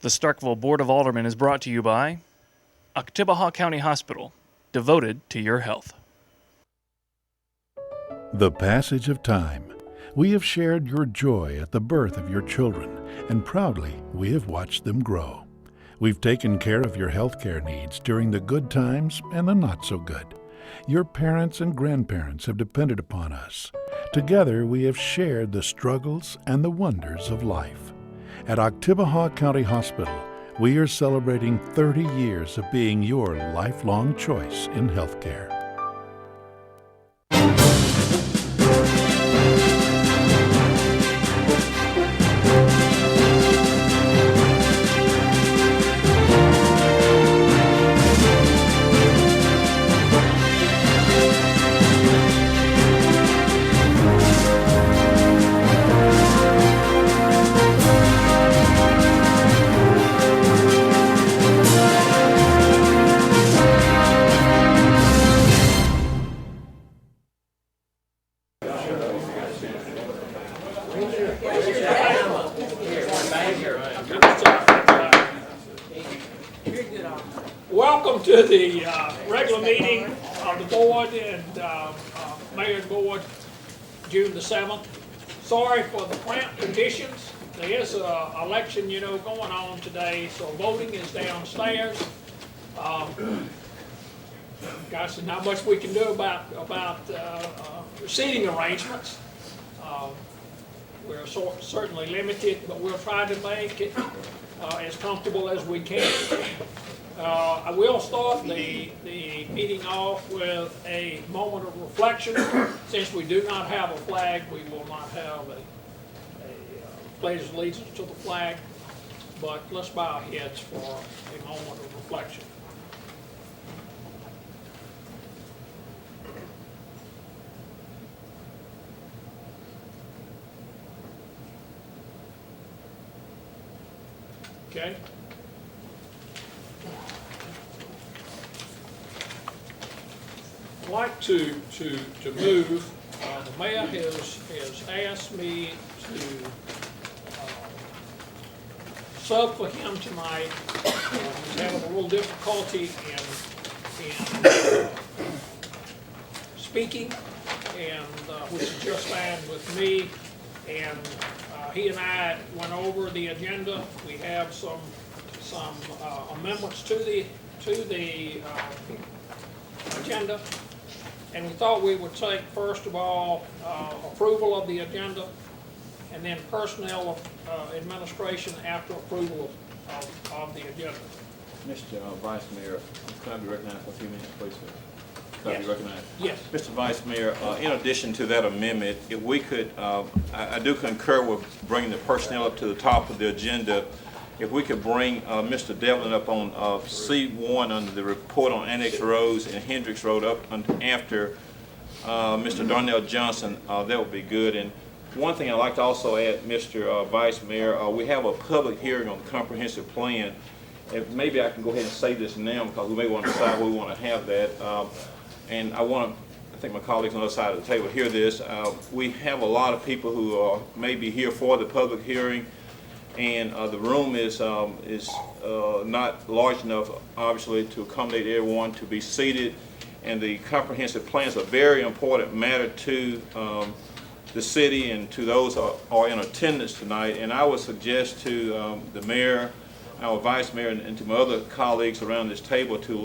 The Starkville Board of Alderman is brought to you by Oktibbeha County Hospital, devoted to your health. The passage of time. We have shared your joy at the birth of your children, and proudly we have watched them grow. We've taken care of your health care needs during the good times and the not so good. Your parents and grandparents have depended upon us. Together we have shared the struggles and the wonders of life. At Oktibbeha County Hospital, we are celebrating 30 years of being your lifelong choice in healthcare. Welcome to the regular meeting of the board and mayor and board, June the 7th. Sorry for the cramped conditions. There is an election, going on today, so voting is downstairs. Gosh, there's not much we can do about seating arrangements. We're certainly limited, but we'll try to make it as comfortable as we can. I will start the meeting off with a moment of reflection. Since we do not have a flag, we will not have a pledge of allegiance to the flag, but let's bow our heads for a moment of reflection. Okay. I'd like to move. The mayor has asked me to sub for him tonight. He's having a little difficulty in speaking, and which is just fine with me. And he and I went over the agenda. We have some amendments to the agenda. And we thought we would take, first of all, approval of the agenda, and then personnel administration after approval of the agenda. Mr. Vice Mayor, could I be recognized for a few minutes, please, sir? Could I be recognized? Yes. Mr. Vice Mayor, in addition to that amendment, if we could, I do concur with bringing the personnel up to the top of the agenda. If we could bring Mr. Devlin up on C1 under the report on Annex Roads and Hendricks Road up after Mr. Darnell Johnson, that would be good. And one thing I'd like to also add, Mr. Vice Mayor, we have a public hearing on the comprehensive plan. And maybe I can go ahead and say this now because we may want to decide where we want to have that. And I think my colleagues on the other side of the table hear this. We have a lot of people who may be here for the public hearing. And the room is not large enough, obviously, to accommodate everyone to be seated. And the comprehensive plan is a very important matter to the city and to those who are in attendance tonight. And I would suggest to the mayor, our vice mayor, and to my other colleagues around this table to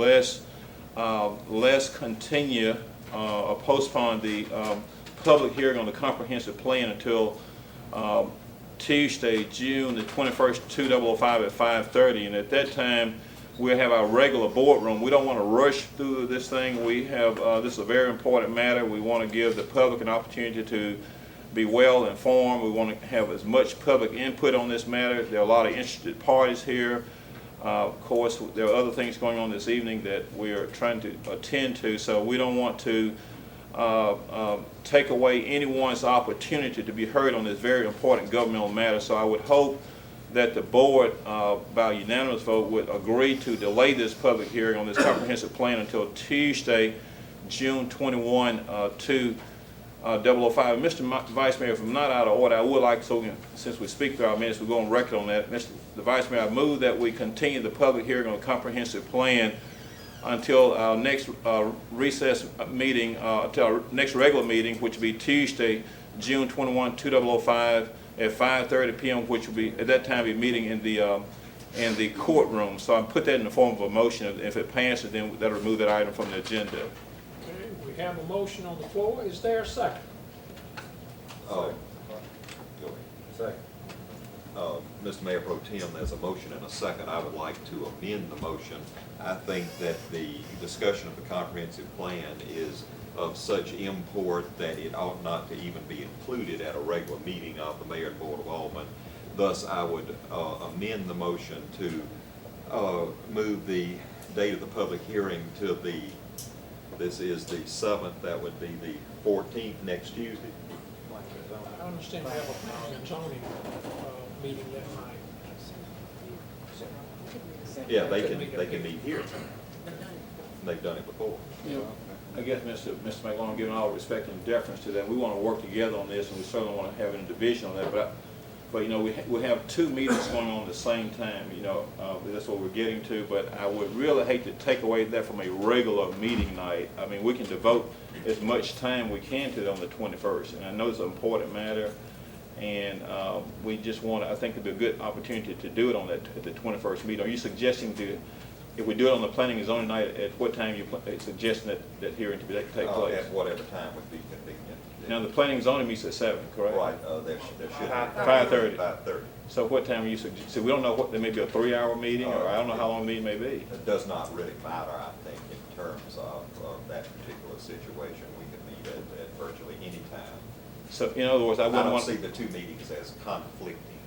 let's continue or postpone the public hearing on the comprehensive plan until Tuesday, June the 21st, 2005 at 5:30, and at that time we'll have our regular boardroom. We don't want to rush through this thing. We have this is a very important matter. We want to give the public an opportunity to be well informed. We want to have as much public input on this matter. There are a lot of interested parties here. Of course, there are other things going on this evening that we are trying to attend to, so we don't want to take away anyone's opportunity to be heard on this very important governmental matter. So I would hope that the board, by unanimous vote, would agree to delay this public hearing on this comprehensive plan until Tuesday, June 21, 005. Mr. Vice Mayor, if I'm not out of order, I would like, so since we speak through our minutes, we'll go on record on that. The Vice Mayor, I move that we continue the public hearing on the comprehensive plan until our next recess meeting, until our next regular meeting, which will be Tuesday, June 21, 2005, at 5:30 p.m., which will be, at that time, be meeting in the courtroom. So I put that in the form of a motion. If it passes, then that'll remove that item from the agenda. Okay, we have a motion on the floor. Is there a second? Go ahead. Second. Mr. Mayor Pro Tem, there's a motion and a second. I would like to amend the motion. I think that the discussion of the comprehensive plan is of such import that it ought not to even be included at a regular meeting of the Mayor and Board of Alderman. Thus, I would amend the motion to move the date of the public hearing to this is the 7th, that would be the 14th, next Tuesday. I understand we have a planning and zoning meeting that night. Yeah, they can meet here. They've done it before. You know, I guess, Mr. McLaurin, giving all respect and deference to that, we want to work together on this, and we certainly want to have a division on that, but you know, we have two meetings going on at the same time, you know, that's what we're getting to, but I would really hate to take away that from a regular meeting night. I mean, we can devote as much time we can to it on the 21st, and I know it's an important matter, and we just want to, I think it'd be a good opportunity to do it on that, at the 21st meeting. Are you suggesting if we do it on the planning and zoning night, at what time you suggesting that hearing to take place? At whatever time would be convenient. Now, the planning and zoning meets at 7, correct? Right, there should be. 5:30. 5:30. So what time are you suggesting? So we don't know what, there may be a 3-hour meeting, or I don't know how long the meeting may be. It does not really matter, I think, in terms of that particular situation. We can meet at virtually any time. So in other words, I I wouldn't don't want, see the two meetings as conflicting.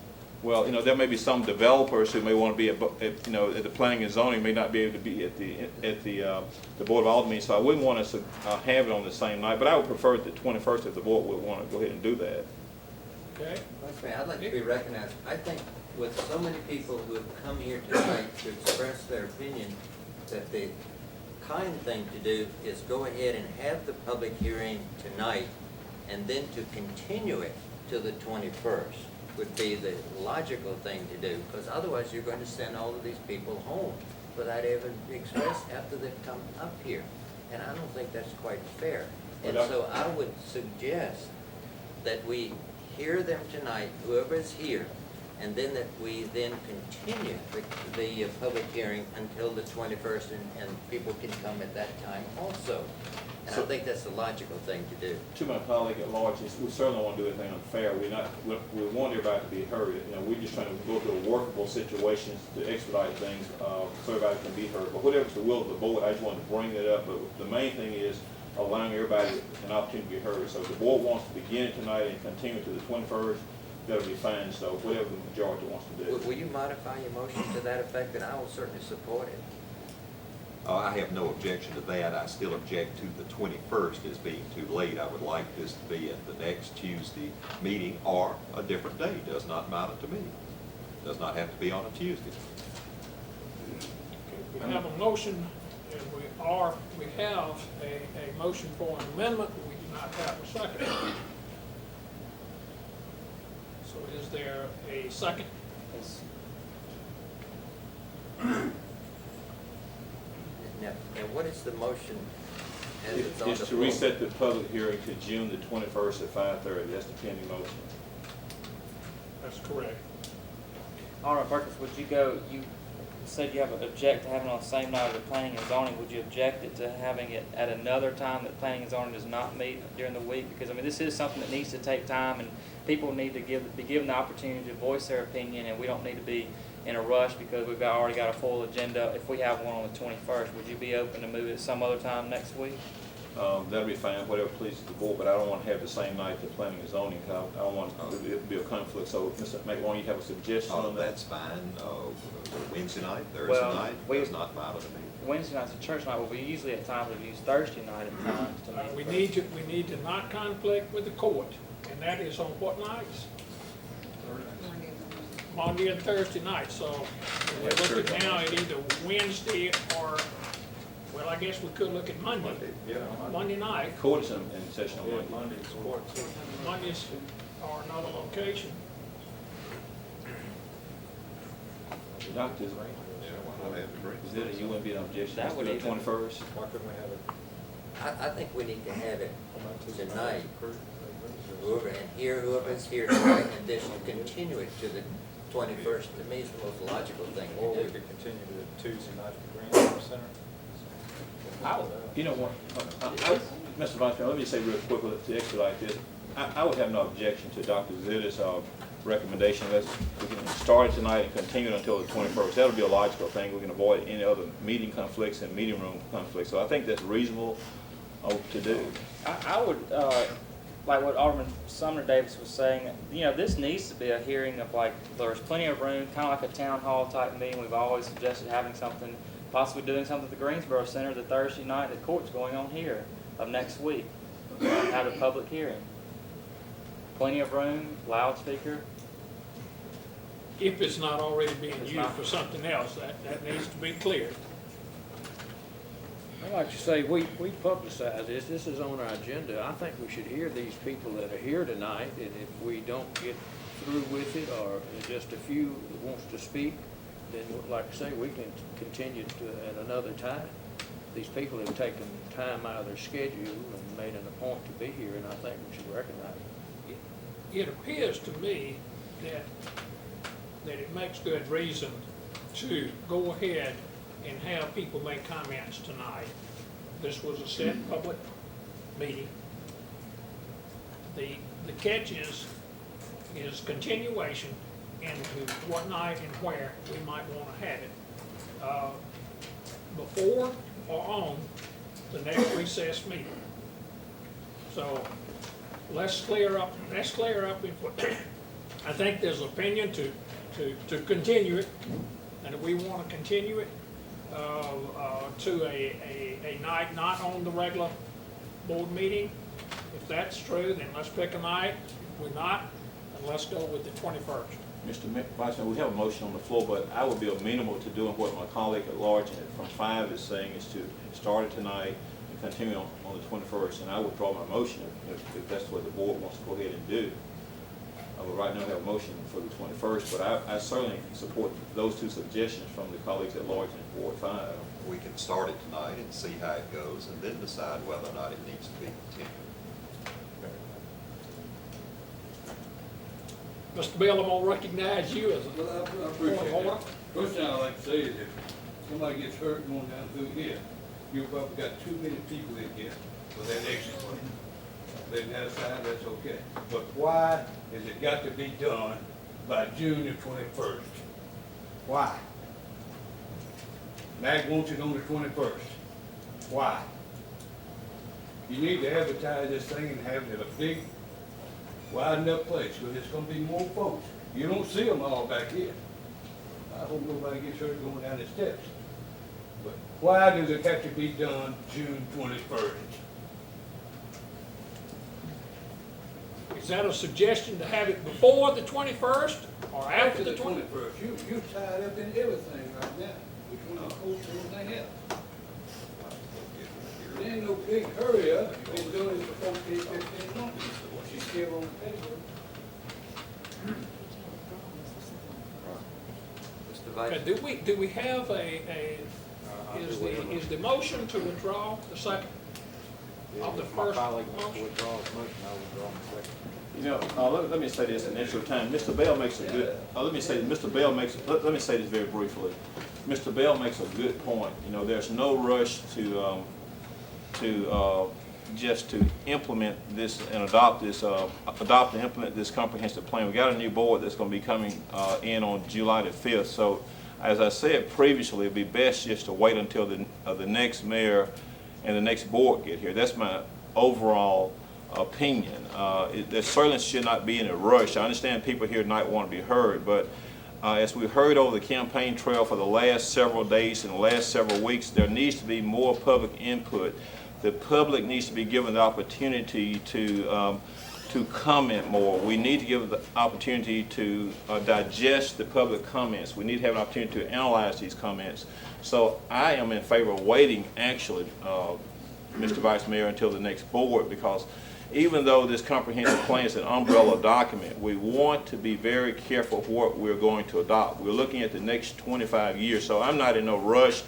well, you know, there may be some developers who may want to be at, you know, at the planning and zoning, may not be able to be at the Board of Alderman, so I wouldn't want us to have it on the same night, but I would prefer the 21st if the board would want to go ahead and do that. Okay? Vice Mayor, I'd like to be recognized. I think with so many people who have come here tonight to express their opinion, that the kind thing to do is go ahead and have the public hearing tonight, and then to continue it to the 21st would be the logical thing to do, because otherwise you're going to send all of these people home without even expressed after they've come up here. And I don't think that's quite fair. And so I would suggest that we hear them tonight, whoever is here, and then that we then continue the public hearing until the 21st, and people can come at that time also. And I think that's the logical thing to do. To my colleague at large, we certainly don't want to do anything unfair. We want everybody to be heard. You know, we're just trying to go through workable situations to expedite things, so everybody can be heard. But whatever's the will of the board, I just wanted to bring that up. But the main thing is allowing everybody an opportunity to be heard. So if the board wants to begin it tonight and continue to the 21st, that'll be fine. So whatever the majority wants to do. Will you modify your motion to that effect? And I will certainly support it. I have no objection to that. I still object to the 21st as being too late. I would like this to be at the next Tuesday meeting or a different day. Does not matter to me. Does not have to be on a Tuesday. Okay, we have a motion, and we have a motion for an amendment. We do not have a second. So is there a second? Now, what is the motion as it's on the It's to floor? reset the public hearing to June the 21st at 5:30. That's the pending motion. That's correct. Alderman Perkins, would you go, you said you have object to having it on the same night as the planning and zoning, would you object it to having it at another time that planning and zoning does not meet during the week? Because, I mean, this is something that needs to take time, and people need to be given the opportunity to voice their opinion, and we don't need to be in a rush because we've already got a full agenda. If we have one on the 21st, would you be open to move it some other time next week? That'll be fine, whatever pleases the board, but I don't want to have the same night the planning and zoning, because I don't want it to be a conflict. So, Mr. McLaurin, you have a suggestion on that? That's fine. Wednesday night, Thursday Well, night, does not matter to me. Wednesday night's a church night, but we usually at times have used Thursday night at times to meet. We need to not conflict with the court, and that is on what nights? Monday and Thursday night, so we're looking now at either Wednesday or Well, I guess we could look at Monday, Monday night. Court's in session on Monday. Mondays are another location. Doctor, you wouldn't be an objection That to would the even- 21st? I think we need to have it tonight, whoever's here tonight, and then continue it to the 21st. To me, is the most logical thing Or we to do. could continue to Tuesday night at the Green Center. You know what, Mr. Vice Mayor, let me say real quickly to expedite this. I would have no objection to Dr. Zittis' recommendation. We can start it tonight and continue it until the 21st. That'll be a logical thing. We can avoid any other meeting conflicts and meeting room conflicts. So I think that's reasonable to do. I would, like what Alderman Sumner Davis was saying, this needs to be a hearing of like, there's plenty of room, kind of like a town hall type meeting. We've always suggested having something, possibly doing something at the Greensboro Center the Thursday night that court's going on here of next week. Have a public hearing. Plenty of room, loudspeaker. If it's not already being It's used not. for something else, that needs to be cleared. I'd like to say, we publicize this, this is on our agenda. I think we should hear these people that are here tonight, and if we don't get through with it, or just a few that wants to speak, then, like I say, we can continue at another time. These people have taken time out of their schedule and made an appointment to be here, and I think we should recognize it. It appears to me that it makes good reason to go ahead and have people make comments tonight. This was a set public meeting. The catch is continuation into what night and where we might want to have it. Before or on the next recess meeting. So let's clear up if I think there's opinion to continue it, and if we want to continue it to a night not on the regular board meeting, if that's true, then let's pick a night. If we're not, then let's go with the 21st. Mr. Vice Mayor, we have a motion on the floor, but I would be amenable to doing what my colleague at large from 5 is saying, is to start it tonight and continue on the 21st. And I would withdraw my motion if that's what the board wants to go ahead and do. I would right now have a motion for the 21st, but I certainly support those two suggestions from the colleagues at large in Ward 5. We can start it tonight and see how it goes, and then decide whether or not it needs to be continued. Mr. Bill, I'm gonna recognize you as a Well, I point appreciate of that. order. First thing I'd like to say is if somebody gets hurt going down through here, you've probably got too many people in here for that exit point. Letting that aside, that's okay. But why has it got to be done by June the 21st? Why? MAG wants it on the 21st. Why? You need to advertise this thing and have it a big, wide enough place, because there's gonna be more folks. You don't see them all back here. I hope nobody gets hurt going down the steps. But why does it have to be done June 21st? Is that a suggestion to have it before the 21st or after the 21st? 21st. You tied up in everything right now. Which one to post everything else? There ain't no big hurry up. You've been doing it for 14, 15 months. She's still on paper. Mr. Vice. Okay, do we have is the motion to withdraw the second of the If my first colleague wants to motion? withdraw his motion, I'll withdraw my second. You know, let me say this in the interest of time. Mr. Bell makes a good, let me say this very briefly. Mr. Bell makes a good point. You know, there's no rush to just to implement this and adopt and implement this comprehensive plan. We got a new board that's going to be coming in on July the 5th. So, as I said previously, it'd be best just to wait until the next mayor and the next board get here. That's my overall opinion. There certainly should not be any rush. I understand people here tonight want to be heard, but as we've heard over the campaign trail for the last several days and the last several weeks, there needs to be more public input. The public needs to be given the opportunity to to comment more. We need to give the opportunity to digest the public comments. We need to have an opportunity to analyze these comments. So I am in favor of waiting, actually, Mr. Vice Mayor, until the next board, because even though this comprehensive plan is an umbrella document, we want to be very careful of what we're going to adopt. We're looking at the next 25 years, so I'm not in no rush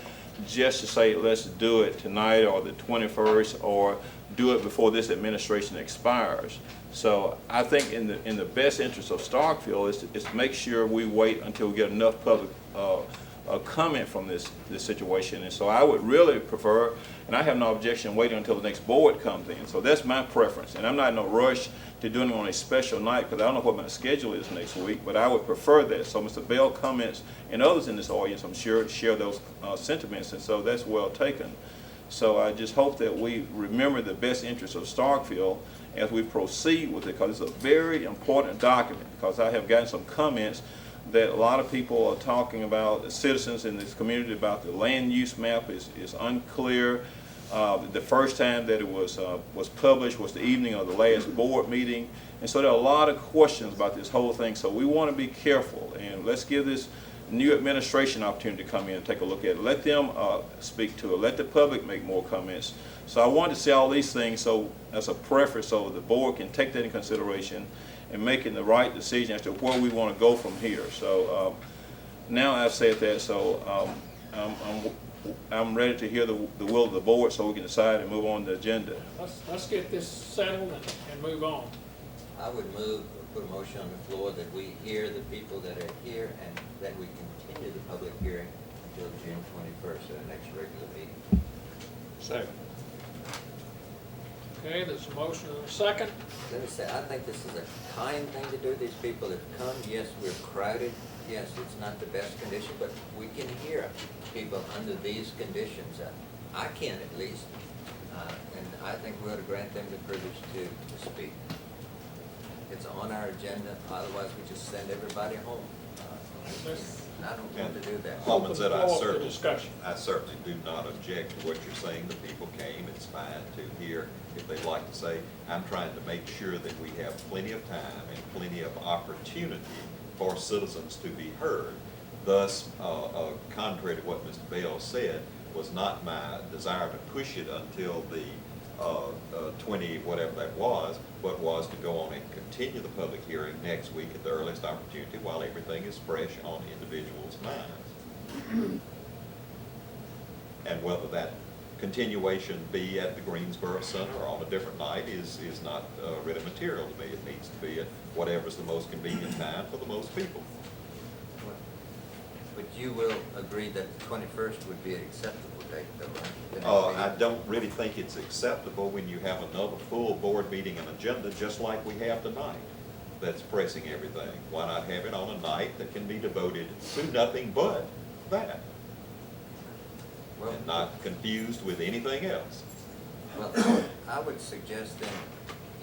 just to say let's do it tonight or the 21st or do it before this administration expires. So I think in the best interest of Starkville is to make sure we wait until we get enough public comment from this situation. And so I would really prefer, and I have no objection waiting until the next board comes in. So that's my preference. And I'm not in no rush to doing it on a special night because I don't know what my schedule is next week, but I would prefer that. So Mr. Bell comments and others in this audience, I'm sure, share those sentiments, and so that's well taken. So I just hope that we remember the best interests of Starkville as we proceed with it, because it's a very important document, because I have gotten some comments that a lot of people are talking about, the citizens in this community, about the land use map is unclear. The first time that it was published was the evening of the last board meeting. And so there are a lot of questions about this whole thing. So we want to be careful, and let's give this new administration opportunity to come in and take a look at it. Let them speak to it. Let the public make more comments. So I wanted to say all these things so as a preference so the board can take that in consideration and making the right decision as to where we want to go from here. So now I've said that, so I'm ready to hear the will of the board so we can decide and move on the agenda. Let's get this settled and move on. I would move or put a motion on the floor that we hear the people that are here and that we continue the public hearing until June 21st at our next regular meeting. Second. Okay, there's a motion and a second. Let me say, I think this is a kind thing to do. These people have come. Yes, we're crowded. Yes, it's not the best condition, but we can hear people under these conditions. I can at least. And I think we ought to grant them the privilege to speak. It's on our agenda. Otherwise, we just send everybody home. And I don't want to do that. Alderman said, I Open the floor to certainly, discussion. I certainly do not object to what you're saying. The people came, it's fine to hear if they'd like to say. I'm trying to make sure that we have plenty of time and plenty of opportunity for citizens to be heard. Thus, contrary to what Mr. Bell said, was not my desire to push it until the 20, whatever that was, but was to go on and continue the public hearing next week at the earliest opportunity while everything is fresh on individuals' minds. And whether that continuation be at the Greensboro Center or on a different night is not really material to me. It needs to be at whatever's the most convenient time for the most people. But you will agree that the 21st would be an acceptable date, though, right? I don't really think it's acceptable when you have another full board meeting and agenda just like we have tonight that's pressing everything. Why not have it on a night that can be devoted to nothing but that? Well, And not confused with anything else. Well, I would suggest then,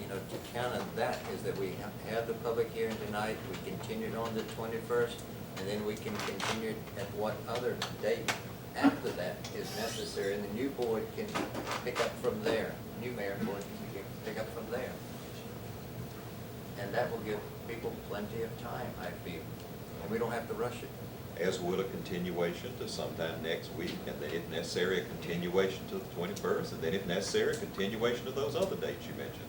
to counter that is that we have the public hearing tonight, we continue it on the 21st, and then we can continue it at what other date after that is necessary, and the new board can pick up from there. New mayor board can pick up from there. And that will give people plenty of time, I feel, and we don't have to rush it. As would a continuation to sometime next week, and then if necessary, a continuation to the 21st, and then if necessary, a continuation to those other dates you mentioned.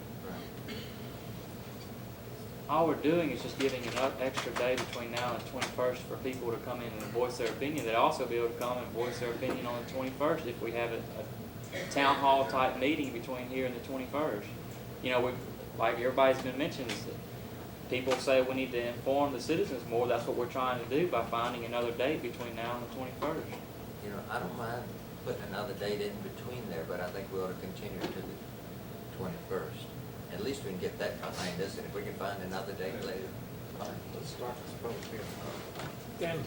All we're doing is just giving an extra day between now and the 21st for people to come in and voice their opinion. They'd also be able to come and voice their opinion on the 21st if we have a town hall type meeting between here and the 21st. Like everybody's been mentioning, is that people say we need to inform the citizens more. That's what we're trying to do by finding another date between now and the 21st. I don't mind putting another date in between there, but I think we ought to continue to the 21st. At least we can get that behind us, and if we can find another date later, fine. Let's start this public hearing. Then,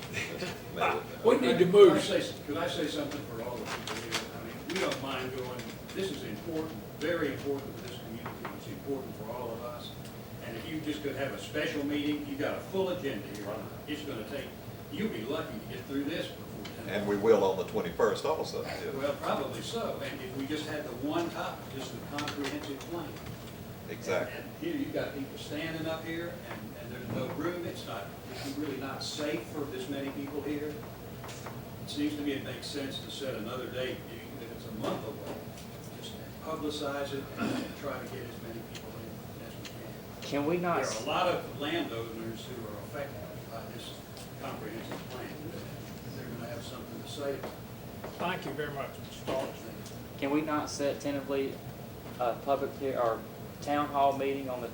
we need to move. Could I say something for all the people here? I mean, we don't mind going, this is important, very important for this community. It's important for all of us. And if you just could have a special meeting, you got a full agenda here. It's gonna take, you'll be lucky to get through this before 10. And we will on the 21st also. Well, probably so. And if we just had the one topic, just the comprehensive plan. Exactly. And here you've got people standing up here, and there's no room, it's really not safe for this many people here. It seems to me it makes sense to set another date, even if it's a month away. Just publicize it and try to get as many people in as we can. Can we not? There are a lot of landowners who are affected by this comprehensive plan. They're gonna have something to say about it. Thank you very much, Mr. Starks. Can we not set tentatively a public or town hall meeting on the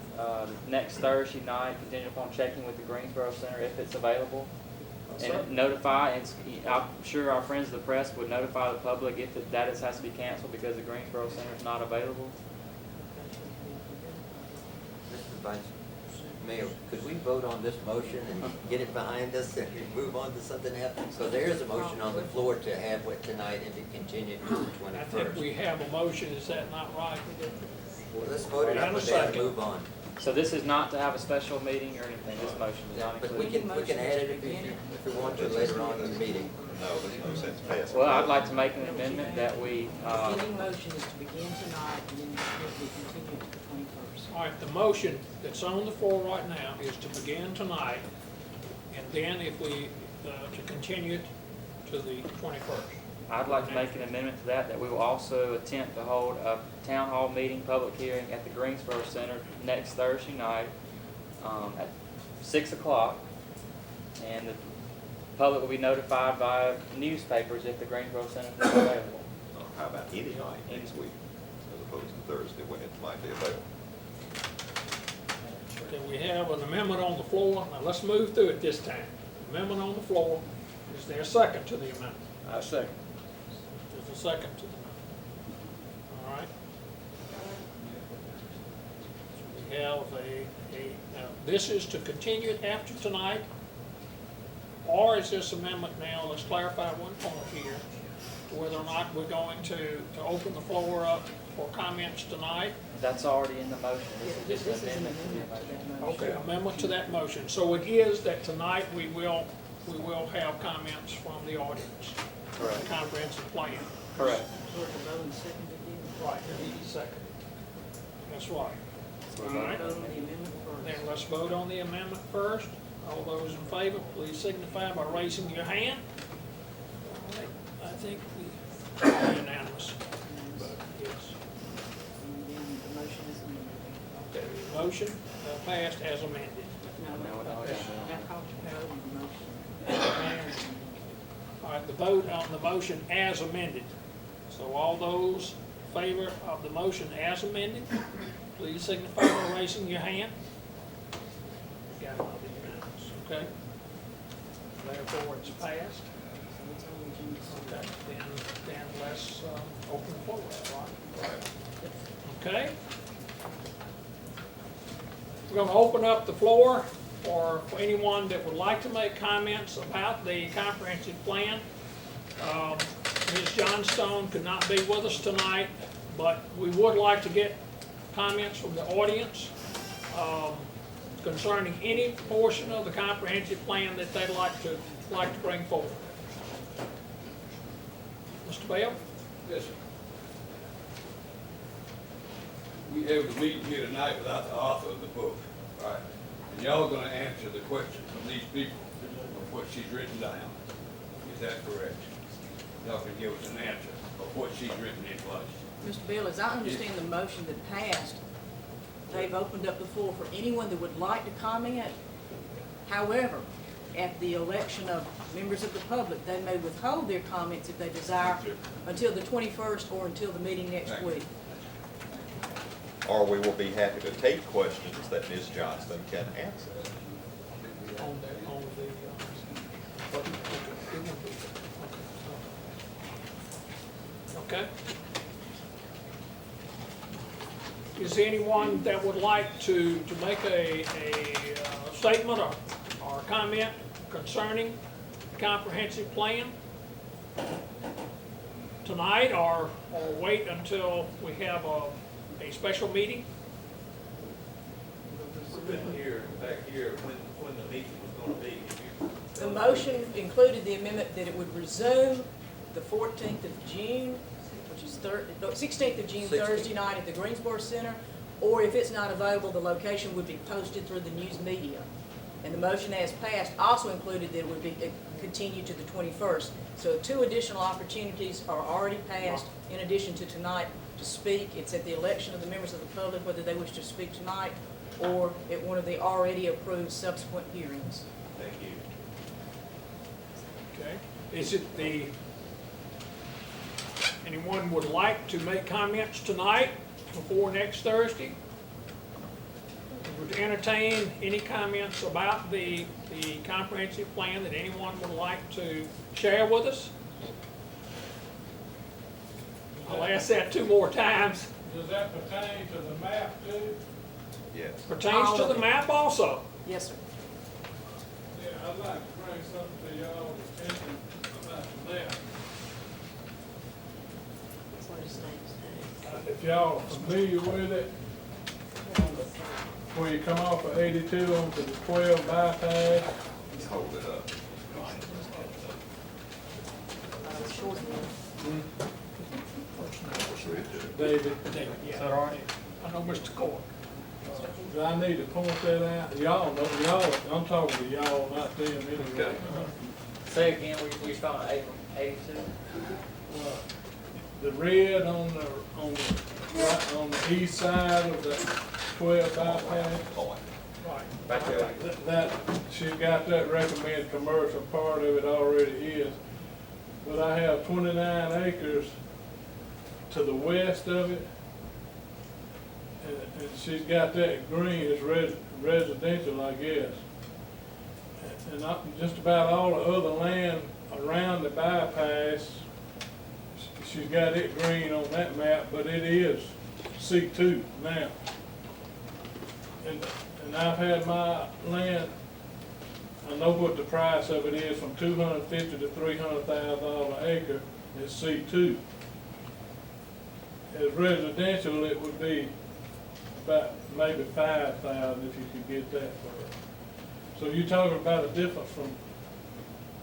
next Thursday night, contingent upon checking with the Greensboro Center if it's available? And notify, and I'm sure our friends of the press would notify the public if that has to be canceled because the Greensboro Center is not available. Mr. Vice Mayor, could we vote on this motion and get it behind us and move on to something else? So there is a motion on the floor to have it tonight and to continue to the I think 21st. we have a motion, is that not right? Well, let's vote it up And a and then second. move on. So this is not to have a special meeting or anything, this motion is Yeah, not but we included. can add it if we want to later on in the meeting. No, there's no sense passing. Well, I'd like to make an amendment that we, The beginning motion is to begin tonight and then we continue to the 21st. All right, the motion that's on the floor right now is to begin tonight, and then if we, to continue it to the 21st. I'd like to make an amendment to that we will also attempt to hold a town hall meeting, public hearing at the Greensboro Center next Thursday night, at 6 o'clock. And the public will be notified by newspapers if the Greensboro Center is available. How about any night next week, as opposed to Thursday when it might be available? Okay, we have an amendment on the floor. Now, let's move through it this time. Amendment on the floor. Is there a second to the amendment? I second. There's a second to the amendment. All right. So we have now, this is to continue it after tonight, or is this amendment now, let's clarify one point here, whether or not we're going to open the floor up for comments tonight? That's already in the motion. This is This just is an an amendment to the amendment to motion. that motion. Okay, amendment to that motion. So it is that tonight we will have comments from the audience. Correct. The comprehensive plan. Correct. So we're to vote and second again. Right, you need a second. That's right. All right, Vote on the amendment then first. let's vote on the amendment first. All those in favor, please signify by raising your hand. All right, I think we are unanimous. Yes. And then the motion is amended. Okay, the motion passed as amended. I called you vote on the motion. All right, the vote on the motion as amended. So all those in favor of the motion as amended, please signify by raising your hand. Got it, I'll be unanimous, okay? Therefore, it's passed. So it's on the agenda. Okay, then let's open the floor, right? Okay? We're gonna open up the floor for anyone that would like to make comments about the comprehensive plan. Ms. Johnstone could not be with us tonight, but we would like to get comments from the audience concerning any portion of the comprehensive plan that they'd like to bring forward. Mr. Bell? Yes, sir. We have a meeting here tonight without the author of the book, right? And y'all gonna answer the questions from these people of what she's written down. Is that correct? Y'all can give us an answer of what she's written in place. Mr. Bill, as I understand the motion that passed, they've opened up the floor for anyone that would like to comment. However, at the election of members of the public, they may withhold their comments if they desire until the 21st or until the meeting next week. Or we will be happy to take questions that Ms. Johnston can answer. Okay. Is there anyone that would like to make a statement or comment concerning the comprehensive plan tonight, or wait until we have a special meeting? We've been here, back here, when the meeting was gonna be. The motion included the amendment that it would resume the 14th of June, which is 16th of June, 16th. Thursday night at the Greensboro Center, or if it's not available, the location would be posted through the news media. And the motion as passed also included that it would be continued to the 21st. So 2 additional opportunities are already passed in addition to tonight to speak. It's at the election of the members of the public, whether they wish to speak tonight or at one of the already approved subsequent hearings. Thank you. Okay, is it anyone would like to make comments tonight before next Thursday? Would entertain any comments about the comprehensive plan that anyone would like to share with us? I'll ask that 2 more times. Does that pertain to the map too? Yes. Pertains to the map also. Yes, sir. Yeah, I'd like to bring something to y'all's attention about the map. If y'all are familiar with it, where you come off of 82 onto the 12 bypass, Hold it up. David, Is that all right? I know Mr. Court. do I need to point that out? Y'all know, I'm talking to y'all, not them anyway. Say again, we found 82? The red on the east side of the 12 bypass, Right. that, she got that recommended commercial, part of it already is. But I have 29 acres to the west of it, and she's got that green, it's residential, I guess. And just about all the other land around the bypass, she's got it green on that map, but it is C2 now. And I've had my land, I know what the price of it is, from $250,000 to $300,000 an acre, it's C2. As residential, it would be about maybe $5,000 if you could get that for it. So you're talking about a difference from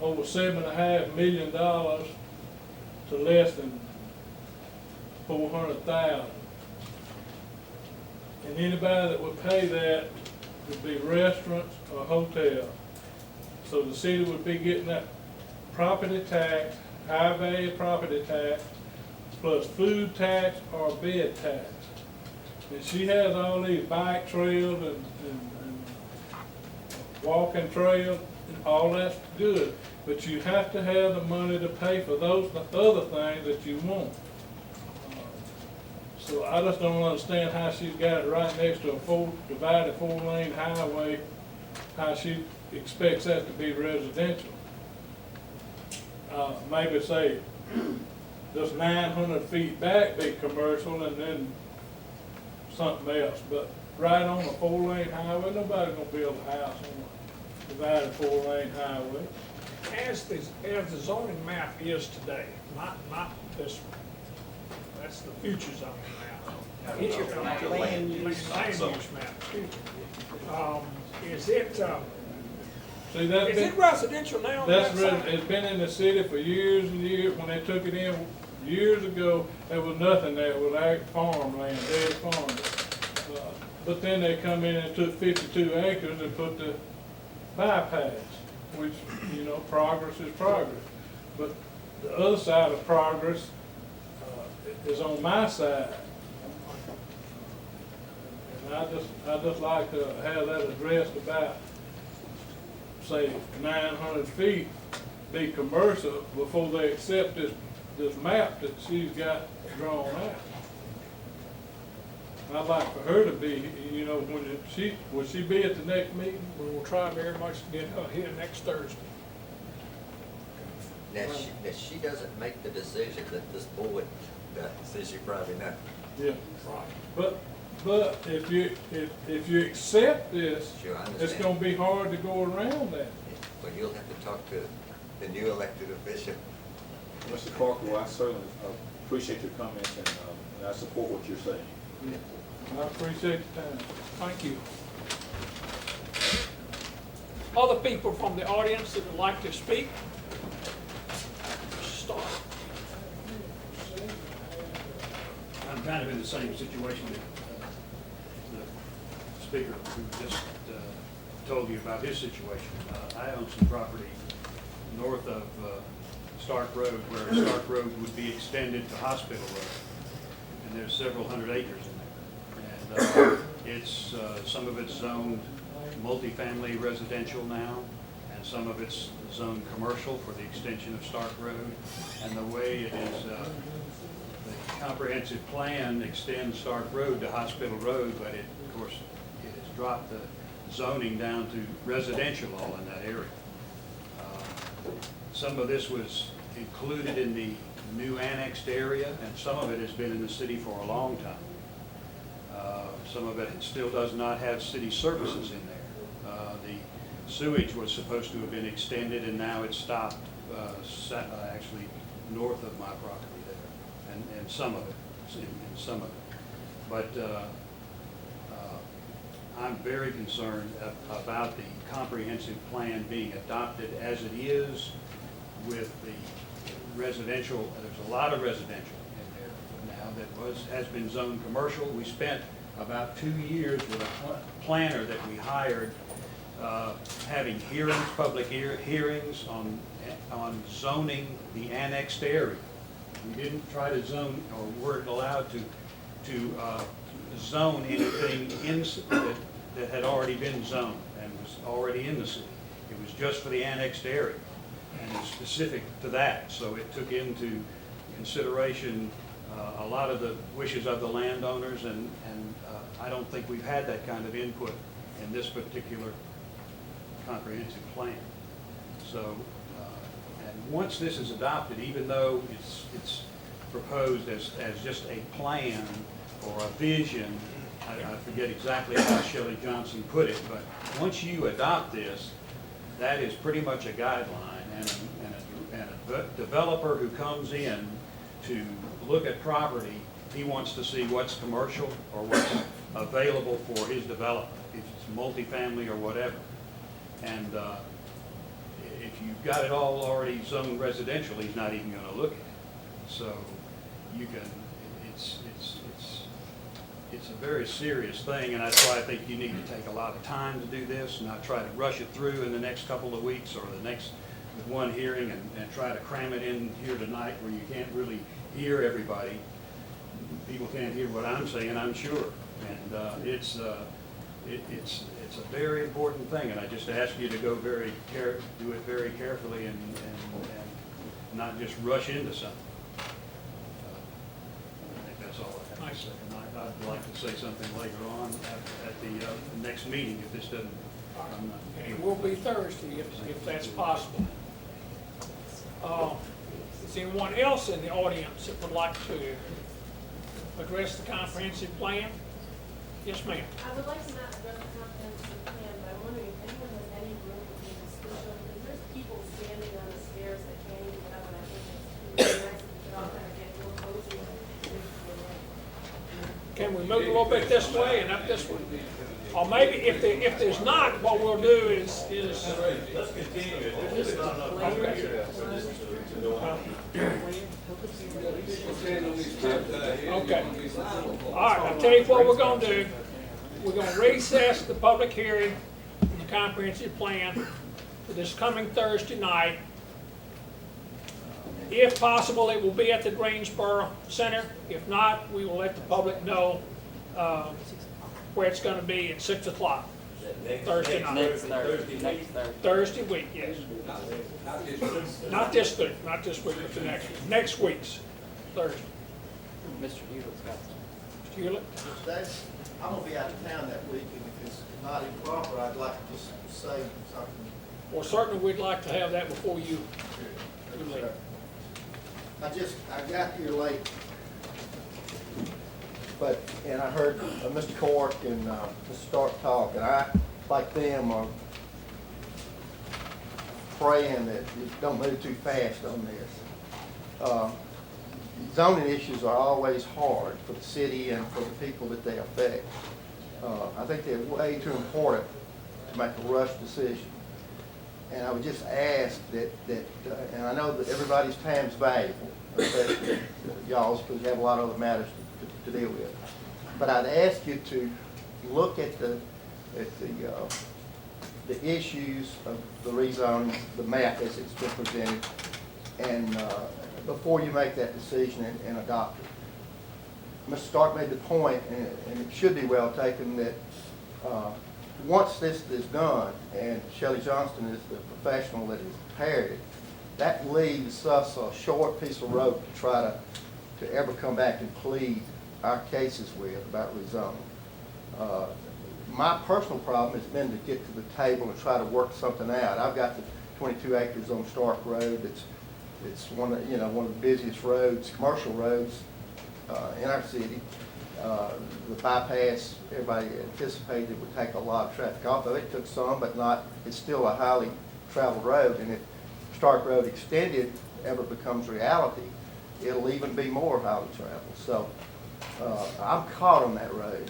over $7.5 million to less than $400,000. And anybody that would pay that would be restaurants or hotels. So the city would be getting that property tax, high value property tax, plus food tax or bed tax. And she has all these bike trails and walking trails, and all that's good. But you have to have the money to pay for those other things that you want. So I just don't understand how she's got it right next to a divided 4-lane highway, how she expects that to be residential. Maybe say just 900 feet back be commercial and then something else. But right on a 4-lane highway, nobody's gonna build a house on a divided 4-lane highway. As the zoning map is today, not this one. That's the future zoning map. Future land use map, excuse me. Is it residential now? It's been in the city for years and years. When they took it in years ago, there was nothing there. It was like farmland, dead farmland. But then they come in and took 52 acres and put the bypass, which, you know, progress is progress. But the other side of progress is on my side. And I just like to have that addressed about, say, 900 feet be commercial before they accept this map that she's got drawn out. I'd like for her to be, you know, will she be at the next meeting? We will try very much to get her here next Thursday. Now, she doesn't make the decision that this board does, as you probably know. Yeah. Right. But if you accept this, Sure, I it's understand. gonna be hard to go around that. Well, you'll have to talk to the new elected official. Mr. Clark, well, I certainly appreciate your comments and I support what you're saying. I appreciate the time. Thank you. Other people from the audience that would like to speak? Start. I'm kind of in the same situation that speaker who just told you about his situation. I own some property north of Stark Road, where Stark Road would be extended to Hospital Road. And there's several hundred acres in there. And it's, some of it's zoned multifamily residential now, and some of it's zoned commercial for the extension of Stark Road. And the way it is, the comprehensive plan extends Stark Road to Hospital Road, but it, of course, it has dropped the zoning down to residential all in that area. Some of this was included in the new annexed area, and some of it has been in the city for a long time. Some of it still does not have city services in there. The sewage was supposed to have been extended, and now it's stopped actually north of my property there, and some of it, in some of it. But I'm very concerned about the comprehensive plan being adopted as it is with the residential. There's a lot of residential in there now that has been zoned commercial. We spent about 2 years with a planner that we hired, having hearings, public hearings on zoning the annexed area. We didn't try to zone, or weren't allowed to zone anything that had already been zoned and was already in the city. It was just for the annexed area, and it's specific to that. So it took into consideration a lot of the wishes of the landowners, and I don't think we've had that kind of input in this particular comprehensive plan. So, and once this is adopted, even though it's proposed as just a plan or a vision, I forget exactly how Shelley Johnson put it, but once you adopt this, that is pretty much a guideline, and a developer who comes in to look at property, he wants to see what's commercial or what's available for his development, if it's multifamily or whatever. And if you've got it all already zoned residential, he's not even going to look at it. So you can, it's a very serious thing, and that's why I think you need to take a lot of time to do this, not try to rush it through in the next couple of weeks or the next one hearing and try to cram it in here tonight where you can't really hear everybody. People can't hear what I'm saying, I'm sure. And it's a very important thing, and I just ask you to go do it very carefully and not just rush into something. I think that's all I have to say tonight. I'd like to say something later on at the next meeting if this doesn't. And it will be Thursday if that's possible. Is anyone else in the audience that would like to address the comprehensive plan? Yes, ma'am. I would like to not address the comprehensive plan, but I'm wondering if anyone has any room for the discussion, because there's people standing on the stairs that can't even get up, and I think it's really nice if we could all kind of get real cozy. Can we move a little bit this way and up this way? Or maybe if there's not, what we'll do is Let's continue. okay. All right, I'll tell you what we're going to do. We're going to recess the public hearing on the comprehensive plan for this coming Thursday night. If possible, it will be at the Greensboro Center. If not, we will let the public know where it's going to be at 6 o'clock Thursday night. Next Thursday. Thursday week, yes. Not this week, but the next week's Thursday. Mr. Hewlett's got some. Mr. Hewlett? That's, I'm gonna be out of town that week, and if it's not improper, I'd like to just say something. Well, certainly we'd like to have that before you leave. I got here late, and I heard Mr. Cork and Mr. Stark talk, and I, like them, are praying that you don't move too fast on this. Zoning issues are always hard for the city and for the people that they affect. I think they're way too important to make a rush decision. And I would just ask that and I know that everybody's time is valuable, especially y'all's, because you have a lot of other matters to deal with. But I'd ask you to look at the at the issues of the rezoning, the map as it's been presented, and before you make that decision and adopt it. Mr. Stark made the point, and it should be well taken, that once this is done, and Shelley Johnston is the professional that has prepared it, that leaves us a short piece of rope to try to ever come back and plead our cases with about rezoning. My personal problem has been to get to the table and try to work something out. I've got the 22 acres on Stark Road. It's one of the busiest roads, commercial roads in our city. The bypass, everybody anticipated would take a lot of traffic off of it. It took some, but not. It's still a highly traveled road, and if Stark Road Extended ever becomes reality, it'll even be more highly traveled. So I'm caught on that road.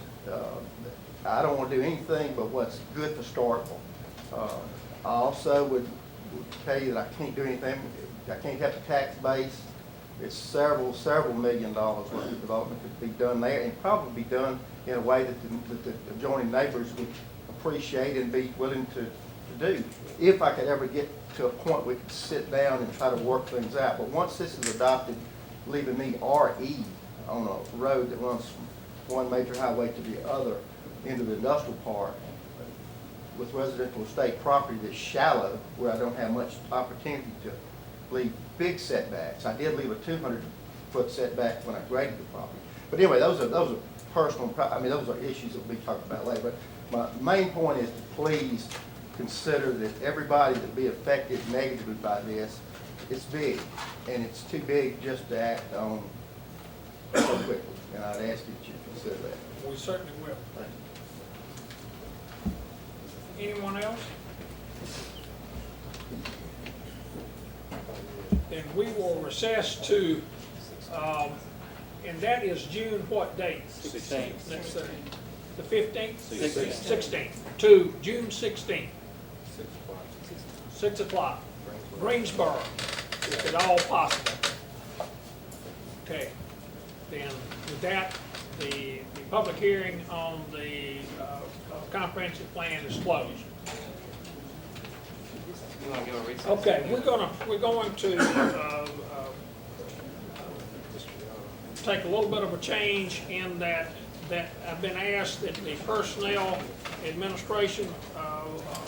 I don't want to do anything but what's good for Starkville. I also would tell you that I can't do anything. I can't have the tax base. It's several $1 million worth of development could be done there, and probably be done in a way that the adjoining neighbors would appreciate and be willing to do. If I could ever get to a point we could sit down and try to work things out. But once this is adopted, leaving me RE on a road that runs from one major highway to the other into the industrial park with residential estate property that's shallow, where I don't have much opportunity to leave big setbacks. I did leave a 200-foot setback when I graded the property. But anyway, those are personal, those are issues that we'll be talking about later. But my main point is to please consider that everybody that be affected negatively by this, it's big, and it's too big just to act on so quickly. And I'd ask you to consider that. We certainly will. Thank you. Anyone else? Then we will recess to, and that is June what date? 16th. Next Thursday. The 15th? 16th. 16th. To June 16th. 6 o'clock. Greensboro, if at all possible. Okay. Then with that, the public hearing on the comprehensive plan is closed. You want to give a recess? Okay, we're going to take a little bit of a change in that I've been asked that the personnel administration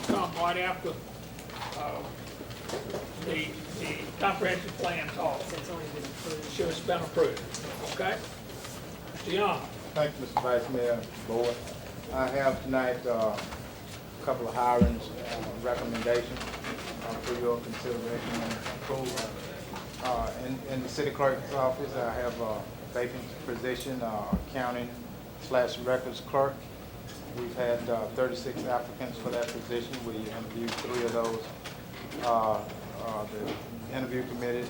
come right after the comprehensive plan talk. It's only been approved. Sure, it's been approved. Okay? Mr. Young. Thank you, Mr. Vice Mayor, Board. I have tonight a couple of hirings, recommendations for your consideration and approval. In the city clerk's office, I have a vacant position, accounting/records clerk. We've had 36 applicants for that position. We interviewed 3 of those. The interview committee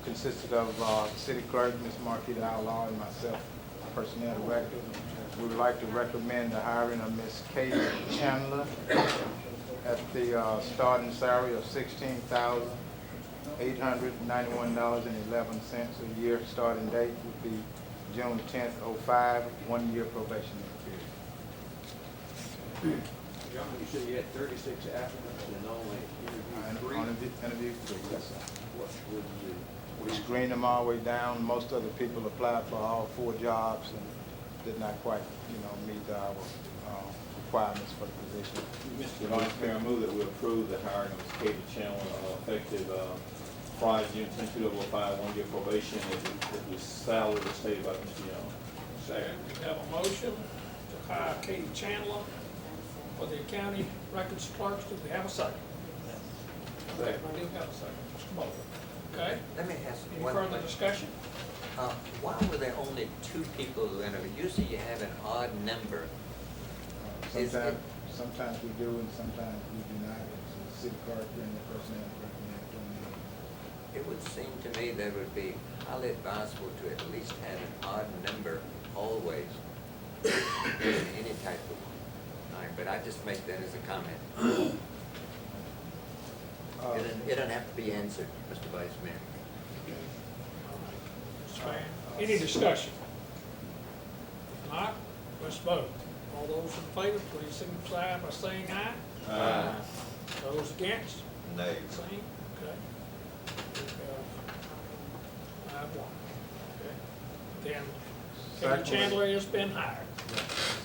consisted of the city clerk, Ms. Marquita Outlaw, and myself, personnel director. We would like to recommend the hiring of Ms. Katie Chandler at the starting salary of $16,891.11 a year. Starting date would be June 10th, 2005, 1 year probationary period. John, you said you had 36 applicants and only Interview 3, yes, sir. what would you? We screened them all the way down. Most of the people applied for all 4 jobs and did not quite, meet our requirements for the position. Mr. Vice Mayor, I move that we approve the hiring of Ms. Katie Chandler effective Friday, June 10, 2005, 1 year probation at the salary stated by Mr. Young. Second. We have a motion to hire Katie Chandler for the county records clerks. Do we have a second? Second. I do have a second. Mr. Bowler. Okay. Let me ask Any one further question. discussion? Why were there only 2 people who interviewed? Usually you have an odd number. Is it- Sometimes we do and sometimes we do not. It's the city clerk and the personnel recommend. It would seem to me that it would be highly advisable to at least have an odd number always in any type of, but I just make that as a comment. It doesn't have to be answered, Mr. Vice Mayor. Any discussion? If not, let's vote. All those in favor, please signify by saying aye. Aye. Those against? Nay. Same, okay. We have 5-1. Okay. Then Kenny Secondly- Chandler has been hired.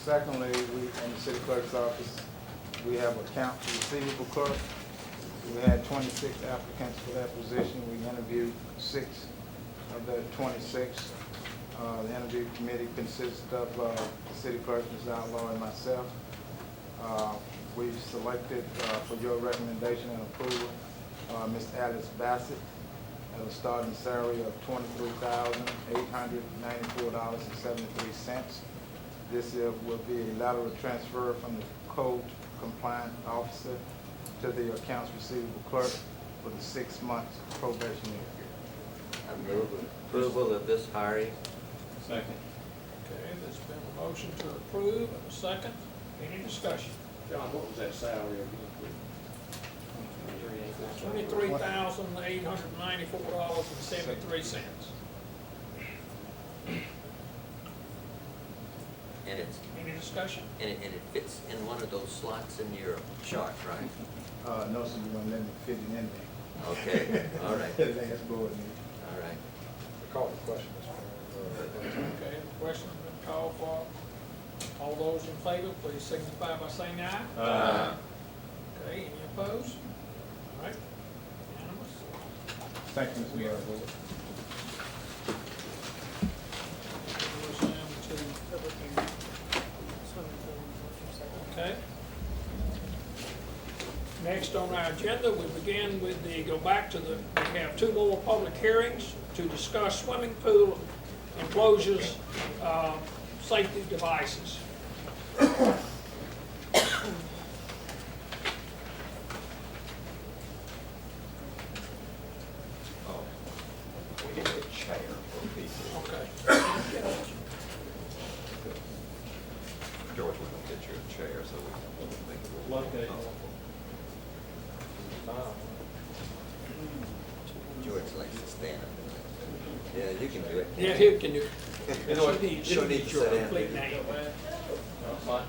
Secondly, we, in the city clerk's office, we have accounts receivable clerk. We had 26 applicants for that position. We interviewed 6 of the 26. The interview committee consists of the city clerk, Ms. Outlaw, and myself. We've selected for your recommendation and approval, Ms. Alice Bassett at a starting salary of $23,894.73. This will be a lateral transfer from the code compliant officer to the accounts receivable clerk for the 6 months probationary period. I move approval of this hiring. Second. Okay, there's been a motion to approve and a second. Any discussion? John, what was that salary again, please? $23,894.73. And it's, Any discussion? and it fits in one of those slots in your chart, right? No, sir, you're gonna let me fit it in there. Okay, all right, Last board meeting. all right. Call the question, Okay, the question's been called for. All those in favor, please signify by saying aye. Aye. Okay, any opposed? All right, unanimous. Thank you, Mr. Mayor. Goes down to- Okay. Next on our agenda, we begin with we have 2 more public hearings to discuss swimming pool enclosures, safety devices. We need a chair for people. Okay. George, we're gonna get you a chair so we can think of it. Okay. George likes to stand up. Yeah, you can do it. Yeah, here can you. You know what? You You don't need to your sit down. complete name. Fine.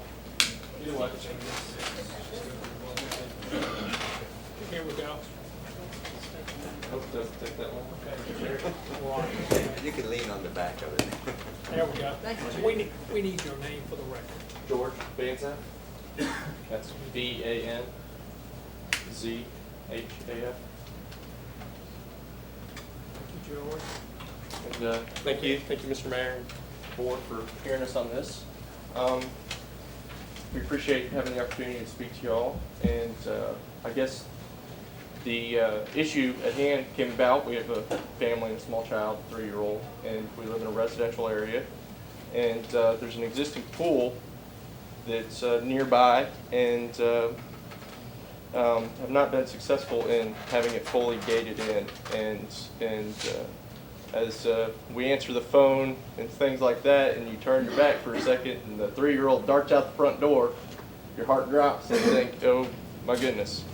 You know what? Here we go. Hope it doesn't take that long. Okay. You can lean on the back of it. There we go. We need your name for the record. George Banzaf. That's B-A-N-Z-H-A-F. Thank you, George. And thank you, Mr. Mayor and Board, for hearing us on this. We appreciate having the opportunity to speak to you all. And I guess the issue at hand came about. We have a family and a small child, a 3-year-old, and we live in a residential area. And there's an existing pool that's nearby, and have not been successful in having it fully gated in. And as we answer the phone and things like that, and you turn your back for a second, and the 3-year-old darts out the front door, your heart drops and you think, oh my goodness.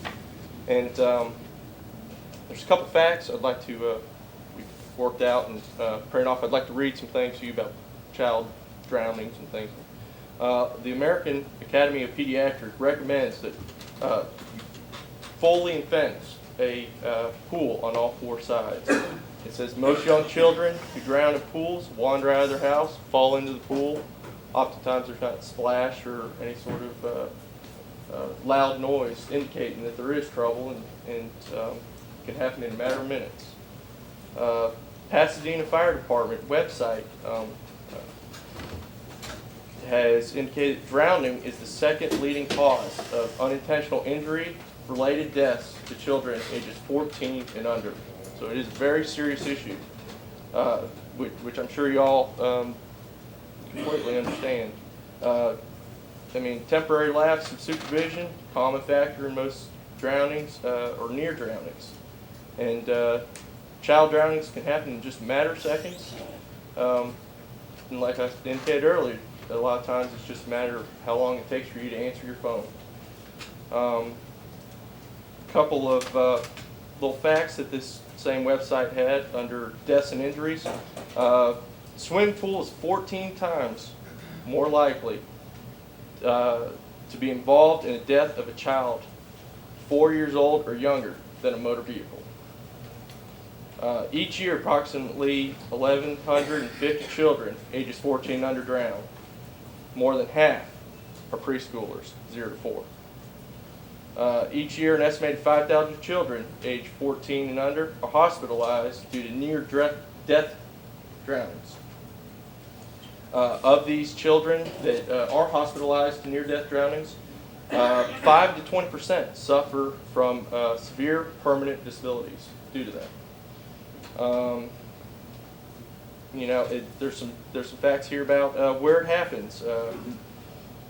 And there's a couple facts I'd like to, we've worked out and print off. I'd like to read some things to you about child drownings and things. The American Academy of Pediatrics recommends that fully fence a pool on all 4 sides. It says most young children who drown in pools wander out of their house, fall into the pool. Oftentimes there's not splash or any sort of loud noise indicating that there is trouble, and can happen in a matter of minutes. Pasadena Fire Department website has indicated drowning is the 2nd leading cause of unintentional injury-related deaths to children ages 14 and under. So it is a very serious issue, which I'm sure you all completely understand. I mean, temporary lapse of supervision, common factor in most drownings or near drownings. And child drownings can happen in just a matter of seconds. And like I indicated earlier, a lot of times it's just a matter of how long it takes for you to answer your phone. Couple of little facts that this same website had under deaths and injuries. Swimming pool is 14 times more likely to be involved in the death of a child 4 years old or younger than a motor vehicle. Each year, approximately 1,150 children ages 14 and under drown. More than half are preschoolers, 0 to 4. Each year, an estimated 5,000 children aged 14 and under are hospitalized due to near-death drownings. Of these children that are hospitalized to near-death drownings, 5 to 20% suffer from severe permanent disabilities due to that. There's some facts here about where it happens.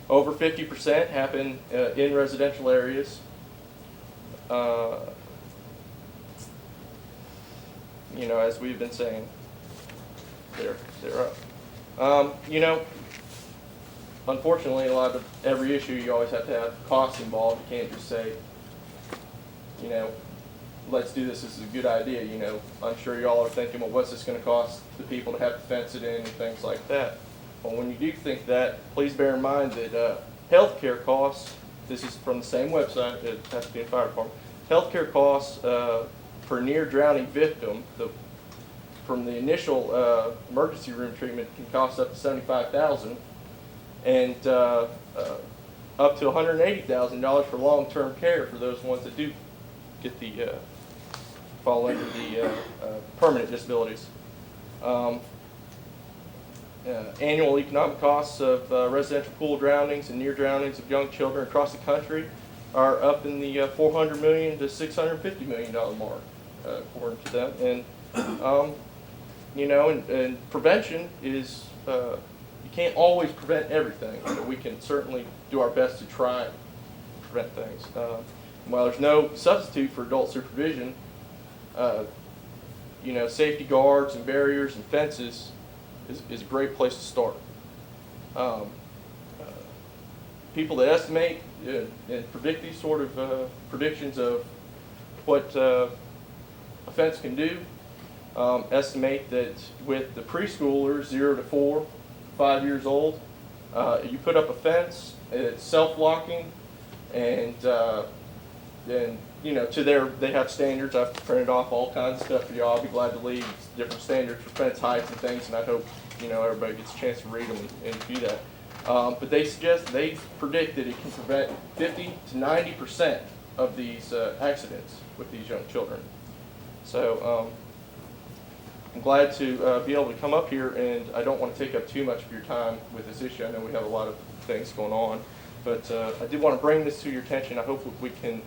Over 50% happen in residential areas. As we've been saying, they're up. Unfortunately, every issue you always have to have costs involved. You can't just say, let's do this. This is a good idea. I'm sure y'all are thinking, well, what's this going to cost the people to have to fence it in and things like that. Well, when you do think that, please bear in mind that healthcare costs. This is from the same website, the Pasadena Fire Department. Healthcare costs for near drowning victim, from the initial emergency room treatment, can cost up to $75,000, and up to $180,000 for long-term care for those ones that do get the fall under the permanent disabilities. Annual economic costs of residential pool drownings and near drownings of young children across the country are up in the $400 million to $650 million mark, according to them. And prevention is, you can't always prevent everything. We can certainly do our best to try to prevent things. While there's no substitute for adult supervision, safety guards and barriers and fences is a great place to start. People that estimate and predict these sort of predictions of what a fence can do estimate that with the preschoolers 0 to 4, 5 years old, you put up a fence, it's self-locking, and then they have standards. I've printed off all kinds of stuff for y'all. I'll be glad to leave different standards for fence heights and things, and I hope everybody gets a chance to read them and do that. But they predict that it can prevent 50 to 90% of these accidents with these young children. So I'm glad to be able to come up here, and I don't want to take up too much of your time with this issue. I know we have a lot of things going on, but I did want to bring this to your attention. I hope we can.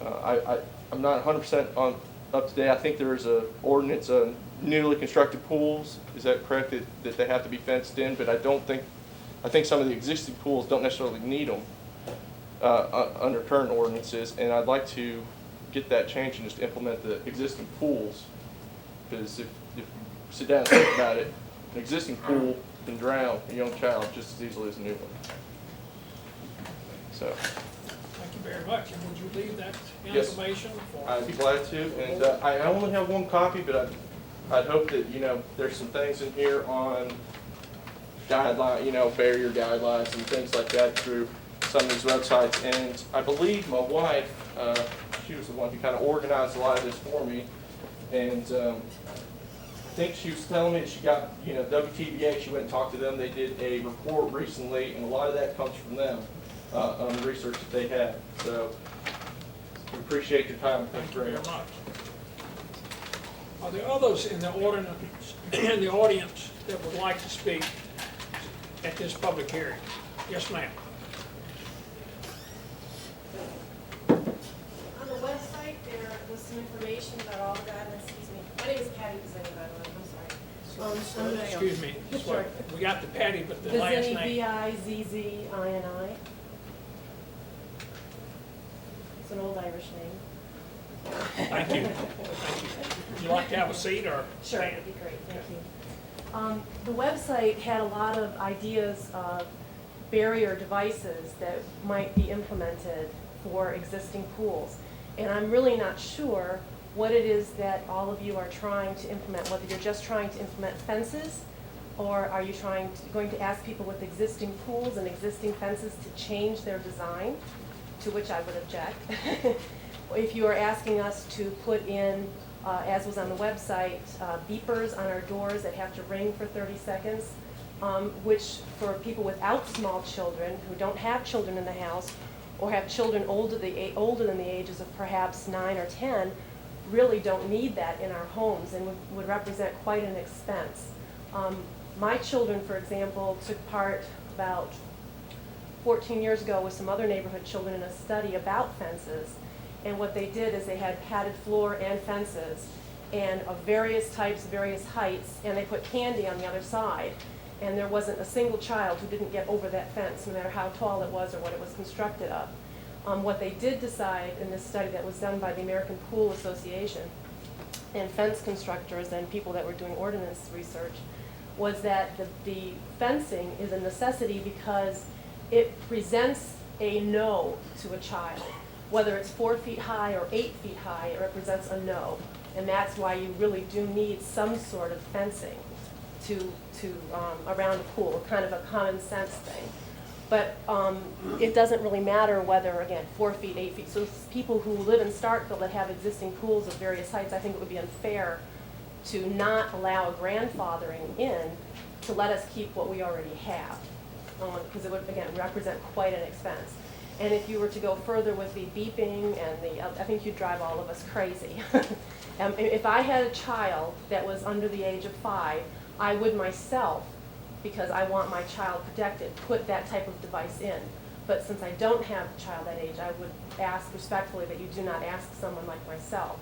I'm not 100% up to date. I think there is an ordinance on newly constructed pools. Is that correct? That they have to be fenced in, but I think some of the existing pools don't necessarily need them under current ordinances, and I'd like to get that changed and just implement the existing pools. Because if you sit down and think about it, an existing pool can drown a young child just as easily as a new one. So. Thank you very much. And would you leave that Yes. information for? I'd be glad to. And I only have one copy, but I'd hope that there's some things in here on guideline, barrier guidelines and things like that through some of these websites. And I believe my wife, she was the one who kind of organized a lot of this for me. And I think she was telling me that she got, WTBA, she went and talked to them. They did a report recently, and a lot of that comes from them on the research that they had. So we appreciate your time. Thank you very much. Are there others in the audience that would like to speak at this public hearing? Yes, ma'am. On the website, there was some information about all the guidelines. Excuse me. My name is Patty Pizzini, by the way. I'm sorry. Excuse me. Sure. We got the Patty, but the last Pizzini, name. Bizzini. It's an old Irish name. Thank you. Thank you. Would you like to have a seat or Sure, stand? that'd be great, thank you. The website had a lot of ideas of barrier devices that might be implemented for existing pools. And I'm really not sure what it is that all of you are trying to implement, whether you're just trying to implement fences Or are you going to ask people with existing pools and existing fences to change their design? To which I would object. If you are asking us to put in, as was on the website, beepers on our doors that have to ring for 30 seconds, which for people without small children, who don't have children in the house, or have children older than the ages of perhaps 9 or 10, really don't need that in our homes and would represent quite an expense. My children, for example, took part about 14 years ago with some other neighborhood children in a study about fences. And what they did is they had padded floor and fences, and of various types, various heights, and they put candy on the other side. And there wasn't a single child who didn't get over that fence, no matter how tall it was or what it was constructed of. What they did decide in this study that was done by the American Pool Association and fence constructors and people that were doing ordinance research was that the fencing is a necessity because it presents a no to a child. Whether it's 4 feet high or 8 feet high, it represents a no. And that's why you really do need some sort of fencing around a pool, kind of a common sense thing. But it doesn't really matter whether, again, 4 feet, 8 feet. So people who live in Starkville that have existing pools of various heights, I think it would be unfair to not allow a grandfathering in to let us keep what we already have. Because it would, again, represent quite an expense. And if you were to go further with the beeping and I think you'd drive all of us crazy. If I had a child that was under the age of 5, I would myself, because I want my child protected, put that type of device in. But since I don't have a child that age, I would ask respectfully that you do not ask someone like myself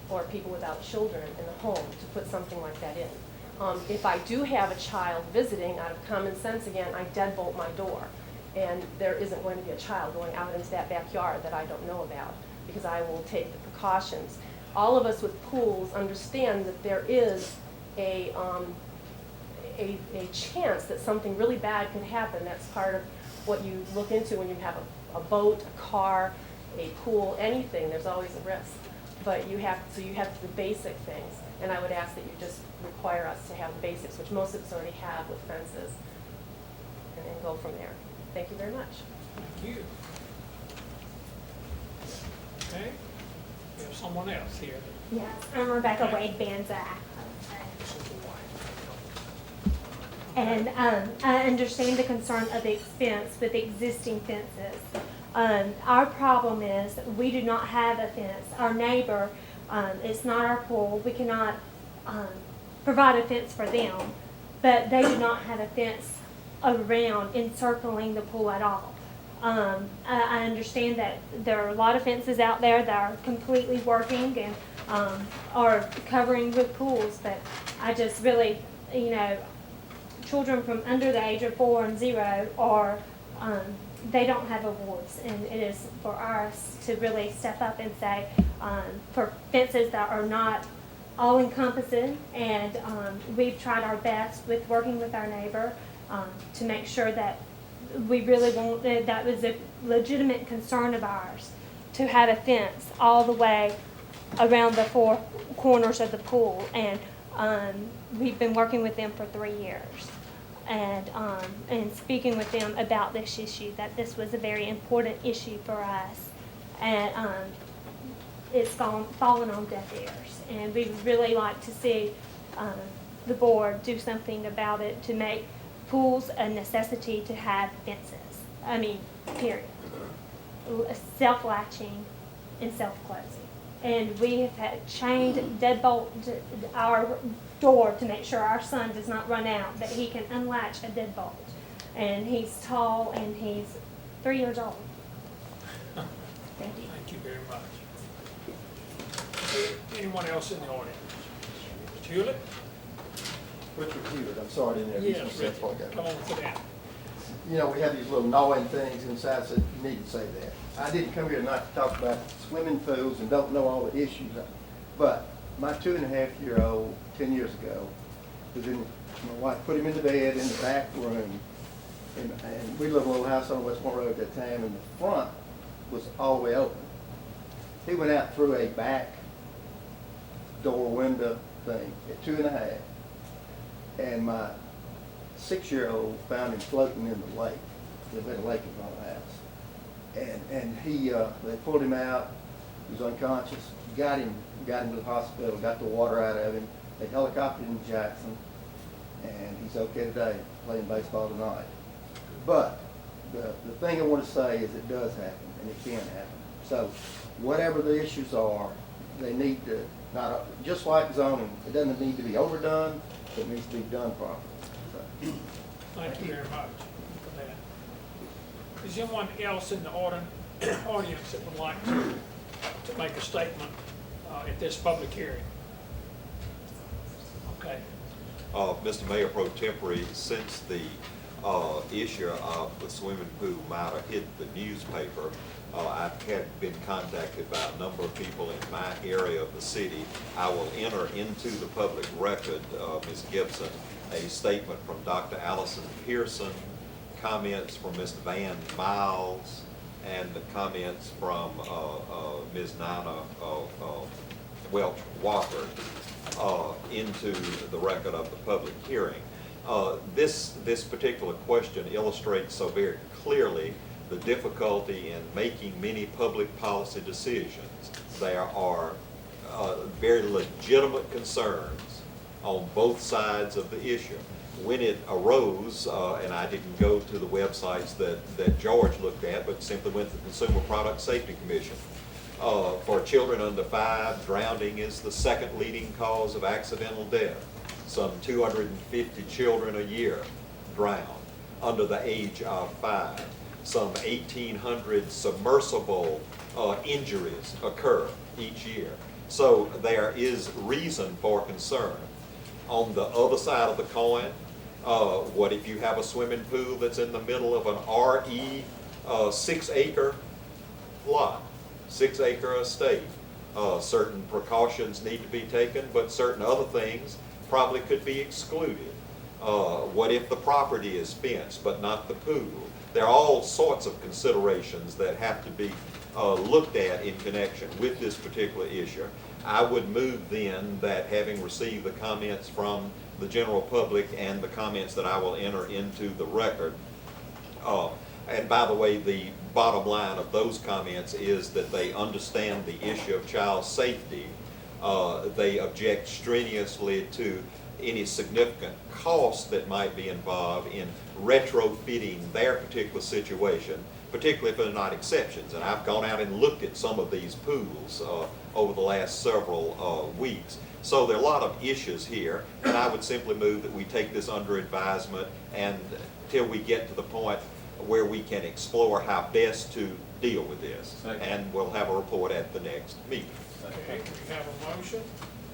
or people without children in the home to put something like that in. If I do have a child visiting, out of common sense again, I deadbolt my door. And there isn't going to be a child going out into that backyard that I don't know about, because I will take the precautions. All of us with pools understand that there is a chance that something really bad could happen. That's part of what you look into when you have a boat, a car, a pool, anything. There's always a risk. But you have the basic things. And I would ask that you just require us to have the basics, which most of us already have with fences, and then go from there. Thank you very much. Thank you. Okay, we have someone else here. Yes, I'm Rebecca Wade Banzak. And I understand the concern of the expense with existing fences. Our problem is we do not have a fence. Our neighbor, it's not our pool. We cannot provide a fence for them, but they do not have a fence around encircling the pool at all. I understand that there are a lot of fences out there that are completely working and are covering with pools, but I just really, children from under the age of 4 and 0 are, they don't have a voice, and it is for us to really step up and say, for fences that are not all-encompassing, and we've tried our best with working with our neighbor to make sure that we really want, that was a legitimate concern of ours, to have a fence all the way around the 4 corners of the pool, and we've been working with them for 3 years. And speaking with them about this issue, that this was a very important issue for us, and it's fallen on deaf ears. And we'd really like to see the board do something about it to make pools a necessity to have fences. Period. Self-latching and self-closing. And we have had deadbolt our door to make sure our son does not run out, that he can unlatch a deadbolt. And he's tall and he's 3 years old. Thank you. Thank you very much. Anyone else in the audience? Mr. Hewlett? Richard Hewlett, I'm sorry I didn't introduce Yes, myself. Richard. before I got Come on, sit down. We have these little gnawing things inside, so you need to say that. I didn't come here tonight to talk about swimming pools and don't know all the issues. But my 2.5-year-old, 10 years ago, my wife put him in the bed in the back room. And we lived in a little house on Westmore Road at that time, and the front was all the way open. He went out through a back door window thing at 2.5. And my 6-year-old found him floating in the lake. There's been a lake in front of the house. And they pulled him out. He was unconscious. Got him to the hospital, got the water out of him. They helicoptered him to Jackson, and he's okay today, playing baseball tonight. But the thing I want to say is it does happen, and it can happen. So whatever the issues are, they need to, not just like zoning, it doesn't need to be overdone, it needs to be done properly. So. Thank you very much for that. Is there anyone else in the audience that would like to make a statement at this public hearing? Okay. Mr. Mayor Pro Tempore, since the issue of the swimming pool matter hit the newspaper, I've been contacted by a number of people in my area of the city. I will enter into the public record, Ms. Gibson, a statement from Dr. Allison Pearson, comments from Mr. Van Miles, and the comments from Ms. Nina Welch Walker into the record of the public hearing. This particular question illustrates so very clearly the difficulty in making many public policy decisions. There are very legitimate concerns on both sides of the issue. When it arose, and I didn't go to the websites that George looked at, but simply went to the Consumer Product Safety Commission. For children under 5, drowning is the second leading cause of accidental death. Some 250 children a year drown under the age of 5. Some 1,800 submersible injuries occur each year. So there is reason for concern. On the other side of the coin, what if you have a swimming pool that's in the middle of an RE 6-acre lot, 6-acre estate? Certain precautions need to be taken, but certain other things probably could be excluded. What if the property is fenced but not the pool? There are all sorts of considerations that have to be looked at in connection with this particular issue. I would move then that, having received the comments from the general public and the comments that I will enter into the record, and by the way, the bottom line of those comments is that they understand the issue of child safety. They object strenuously to any significant cost that might be involved in retrofitting their particular situation, particularly if they're not exceptions. And I've gone out and looked at some of these pools over the last several weeks. So there are a lot of issues here, and I would simply move that we take this under advisement until we get to the point where we can explore how best to deal with this. And we'll have a report at the next meeting. Okay, we have a motion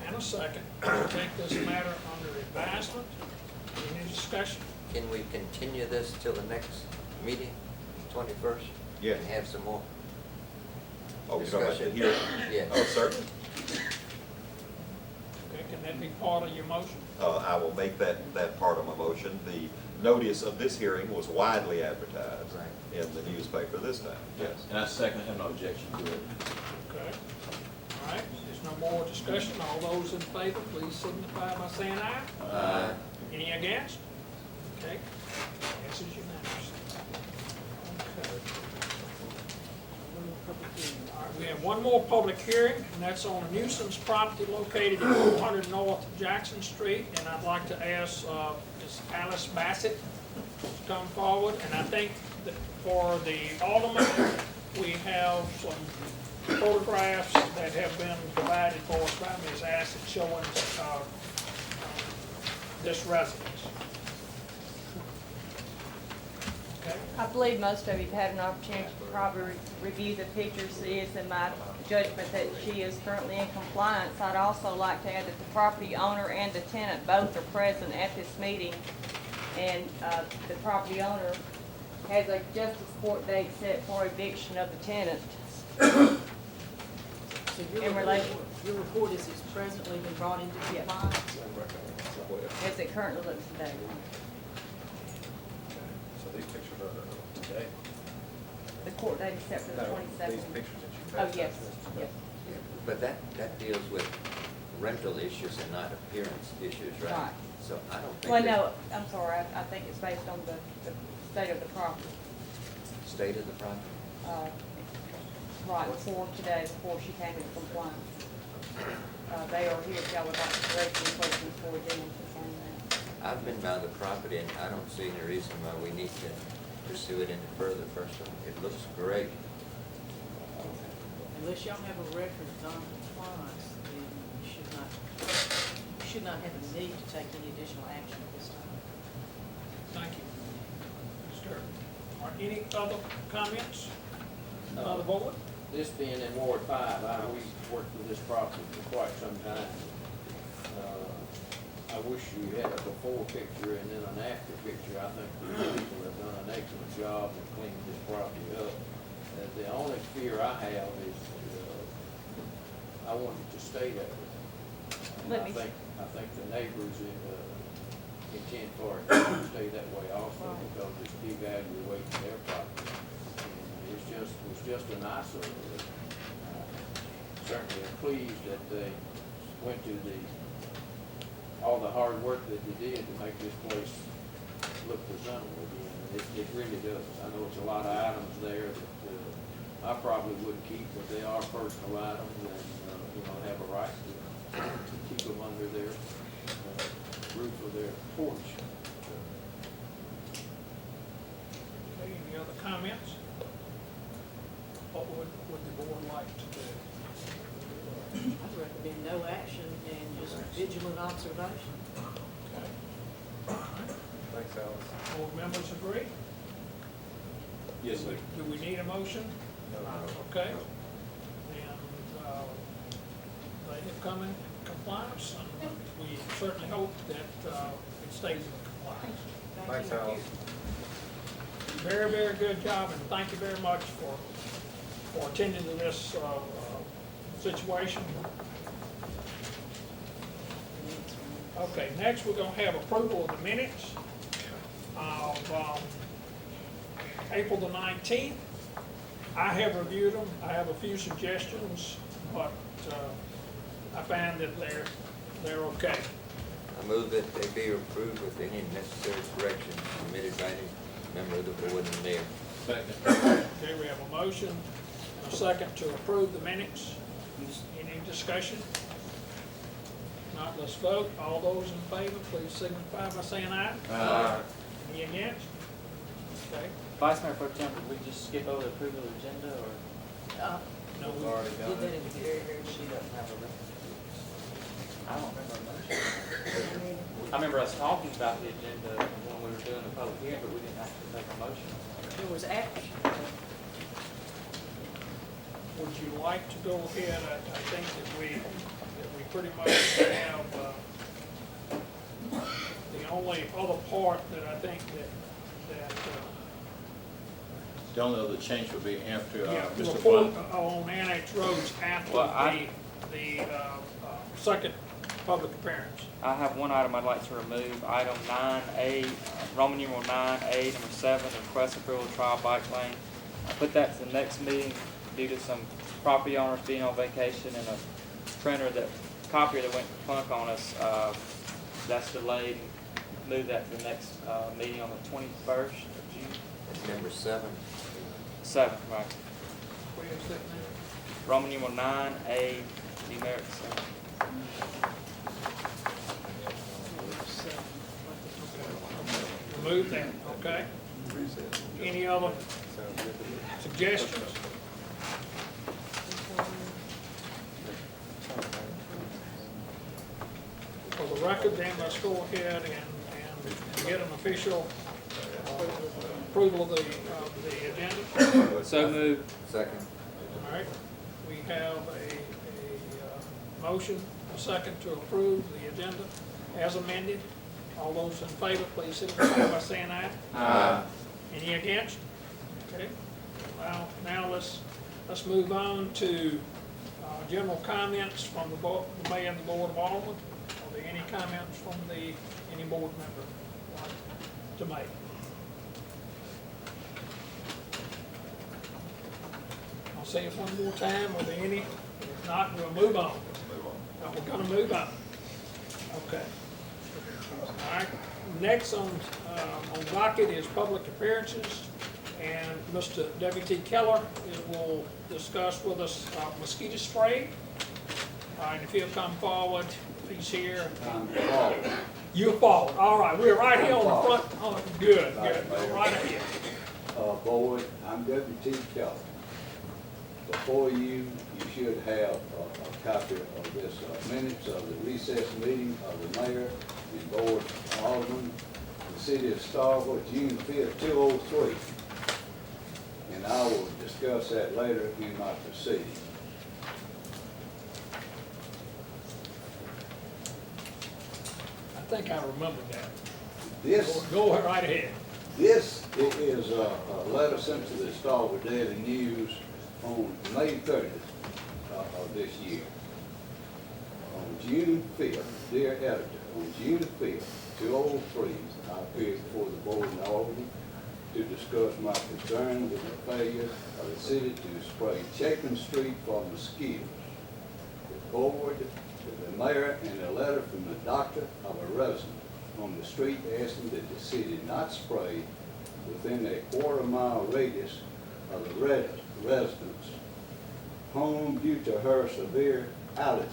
and a second to take this matter under advisement. Any discussion? Can we continue this till the next meeting, 21st? Yes. And have some more Oh, you're talking about the discussion? hearing? Yes. Oh, certainly. Okay, can that be part of your motion? I will make that part of my motion. The notice of this hearing was widely advertised in the newspaper this time, yes. And I second, have no objection to it. Okay. All right, there's no more discussion. All those in favor, please signify by saying aye. Aye. Any against? Okay, passes unanimously. Okay. All right, we have one more public hearing, and that's on a nuisance property located at 400 North Jackson Street, and I'd like to ask Ms. Alice Bassett to come forward, and I think that for the alderman, we have some photographs that have been provided for us by Ms. Bassett showing this residence. Okay. I believe most of you have had an opportunity to probably review the pictures. It is in my judgment that she is currently in compliance. I'd also like to add that the property owner and the tenant both are present at this meeting. And the property owner has a justice court date set for eviction of the tenant. So In relation- your report is it's presently been brought into compliance? As it currently looks today. So these pictures are today? The court date is set for the 22nd. These pictures that you Oh, yes, yes. But that deals with rental issues and not appearance issues, right? Right. So I don't think. Well, there's no, I'm sorry, I think it's based on the state of the property. State of the property. Right, before today, before she came into compliance. They are here, if y'all would like to direct any questions for them concerning that. I've been by the property and I don't see any reason why we need to pursue it any further, first of all. It looks great. Unless y'all have a record of non-compliance, then you should not have a need to take any additional action at this time. Thank you. Mr. Are any other comments by the board? This being in Ward 5, we've worked with this property for quite some time. I wish you had a before picture and then an after picture. I think the people have done an excellent job in cleaning this property up. The only fear I have is, I want it to stay that way. And I think the neighbors intend for it to stay that way also, because it's devaluating their property. And it's just an eyesore. Certainly am pleased that they went to all the hard work that they did to make this place look presentable again. It really does. I know it's a lot of items there that I probably wouldn't keep, but they are personal items, and have a right to keep them under their roof of their porch. Okay, any other comments? What would the board like to do? I'd recommend no action and just vigilant observation. Okay. All right. Thanks, Alice. Board members agree? Yes, sir. Do we need a motion? No. Okay. And they have come in compliance, and we certainly hope that it stays in compliance. Thanks, Alice. Very, very good job, and thank you very much for attending to this situation. Okay, next we're going to have approval of the minutes of April the 19th. I have reviewed them. I have a few suggestions, but I find that they're okay. I move that they be approved with any necessary corrections submitted by any member of the board and the mayor. Second. Okay, we have a motion and a second to approve the minutes. Any discussion? Not, let's vote. All those in favor, please signify by saying aye. Aye. Any against? Okay. Vice Mayor Pro Tem, did we just skip over the approval of the agenda, or? No, We've we already Did done that it. in the very, very She beginning. doesn't have a record. I don't remember a motion. I remember us talking about the agenda when we were doing the public hearing, but we didn't actually make a motion. There was action. Would you like to go ahead? I think that we pretty much have, the only other part that I think that The only other change would be after yeah, Mr. report Blunt. on annex roads after Well, the second public appearance. I have one item I'd like to remove, item 9A, Roman numeral 9A, number 7, request approval of trial bike lane. I put that to the next meeting due to some property owners being on vacation and a copier that went plunk on us. That's delayed, and move that to the next meeting on the 21st of June. That's number 7. 7, right. Where is that now? Roman numeral 9A, numeric 7. Remove that, okay? Any other suggestions? For the record, then, let's go ahead and get an official approval of the agenda. So moved. Second. All right, we have a motion, a second to approve the agenda as amended. All those in favor, please signify by saying aye. Aye. Any against? Okay. Well, now let's move on to general comments from the mayor and the board of Alderman. Are there any comments from any board member to make? I'll say it one more time. Are there any? If not, we'll move on. We're gonna move on. Okay. All right, next on docket is public appearances, and Mr. W.T. Keller will discuss with us mosquito spray. All right, if he'll come forward, he's here. You're forward, all right, we're right here on the front, oh, good, go right ahead. Board, I'm W.T. Keller. Before you should have a copy of this minutes of the recess meeting of the mayor and board of alderman, the city of Starkville, June 5th, 2003. And I will discuss that later in my proceedings. I think I remember that. This. Go right ahead. This is a letter sent to the Starkville Daily News on May 30th of this year. On June 5th, dear editor, on June 5th, 2003, I appeared before the board in Albany to discuss my concern with the failure of the city to spray Chapin Street for mosquitoes. The board, the mayor, and a letter from the doctor of a resident on the street asking that the city not spray within a quarter-mile radius of the residents' home due to her severe allergies.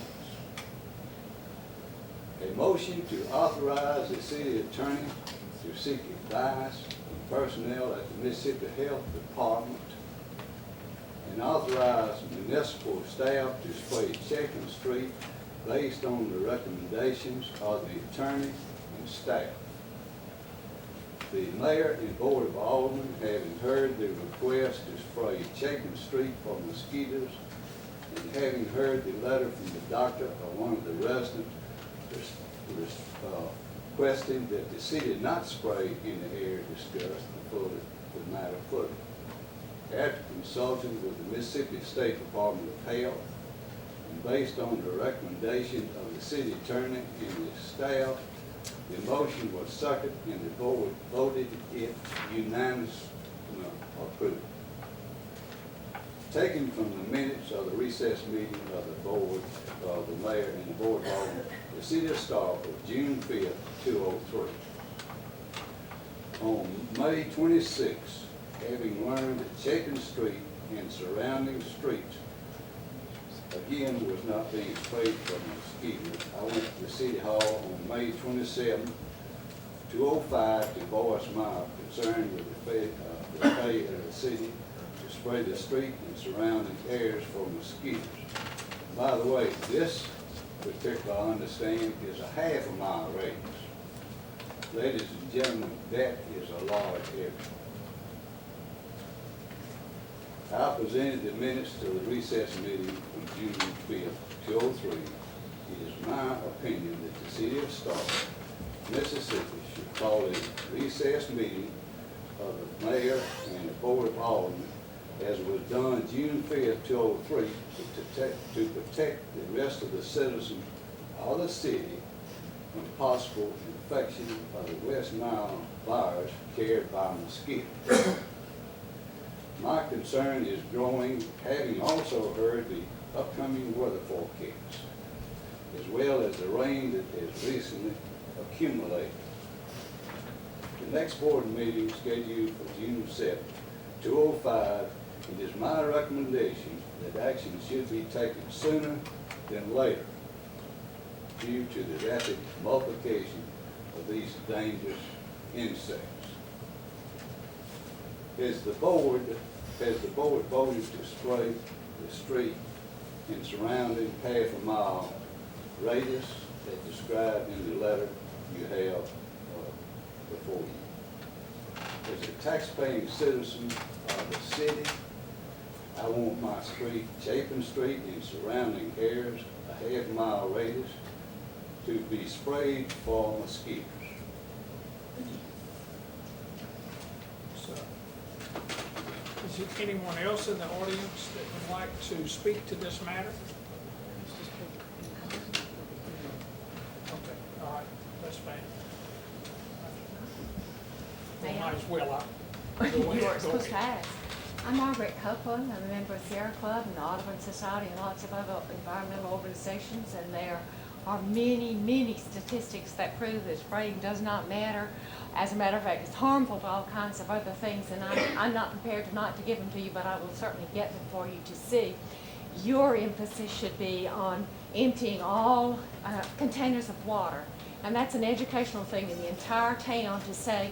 A motion to authorize the city attorney to seek advice from personnel at the Mississippi Health Department and authorize municipal staff to spray Chapin Street based on the recommendations of the attorney and staff. The mayor and board of aldermen, having heard the request to spray Chapin Street for mosquitoes, and having heard the letter from the doctor of one of the residents requesting that the city not spray in the area discussed the matter further. After consulting with the Mississippi State Department of Health, and based on the recommendations of the city attorney and the staff, the motion was seconded and the board voted it unanimous approval. Taken from the minutes of the recess meeting of the board, of the mayor and the board of aldermen, the city of Starkville, June 5th, 2003. On May 26th, having learned that Chapin Street and surrounding streets again was not being sprayed for mosquitoes, I went to the city hall on May 27th, 2005 to voice my concern with the failure of the city to spray the street and surrounding areas for mosquitoes. By the way, this particular, I understand, is a half-a-mile radius. Ladies and gentlemen, that is a large area. I presented the minutes to the recess meeting on June 5th, 2003. It is my opinion that the city of Starkville, Mississippi, should call a recess meeting of the mayor and the board of aldermen, as was done June 5th, 2003, to protect the rest of the citizens of the city from possible infection of the West Nile virus carried by mosquitoes. My concern is growing, having also heard the upcoming weather forecast, as well as the rain that has recently accumulated. The next board meeting scheduled for June 7th, 2005, it is my recommendation that action should be taken sooner than later due to the rapid multiplication of these dangerous insects. Has the board voted to spray the street and surrounding half-a-mile radius as described in the letter you have before you? As a tax-paying citizen of the city, I want my street, Chapin Street, and surrounding areas, a half-mile radius, to be sprayed for mosquitoes. So, is there anyone else in the audience that would like to speak to this matter? Okay, all right, that's fine. Well, might as well, You weren't supposed to ask. I'm Margaret Copeland. I'm a member of Sierra Club and the Audubon Society and lots of other environmental organizations, and there are many, many statistics that prove that spraying does not matter. As a matter of fact, it's harmful to all kinds of other things, and I'm not prepared not to give them to you, but I will certainly get them for you to see. Your emphasis should be on emptying all containers of water, and that's an educational thing in the entire town to say,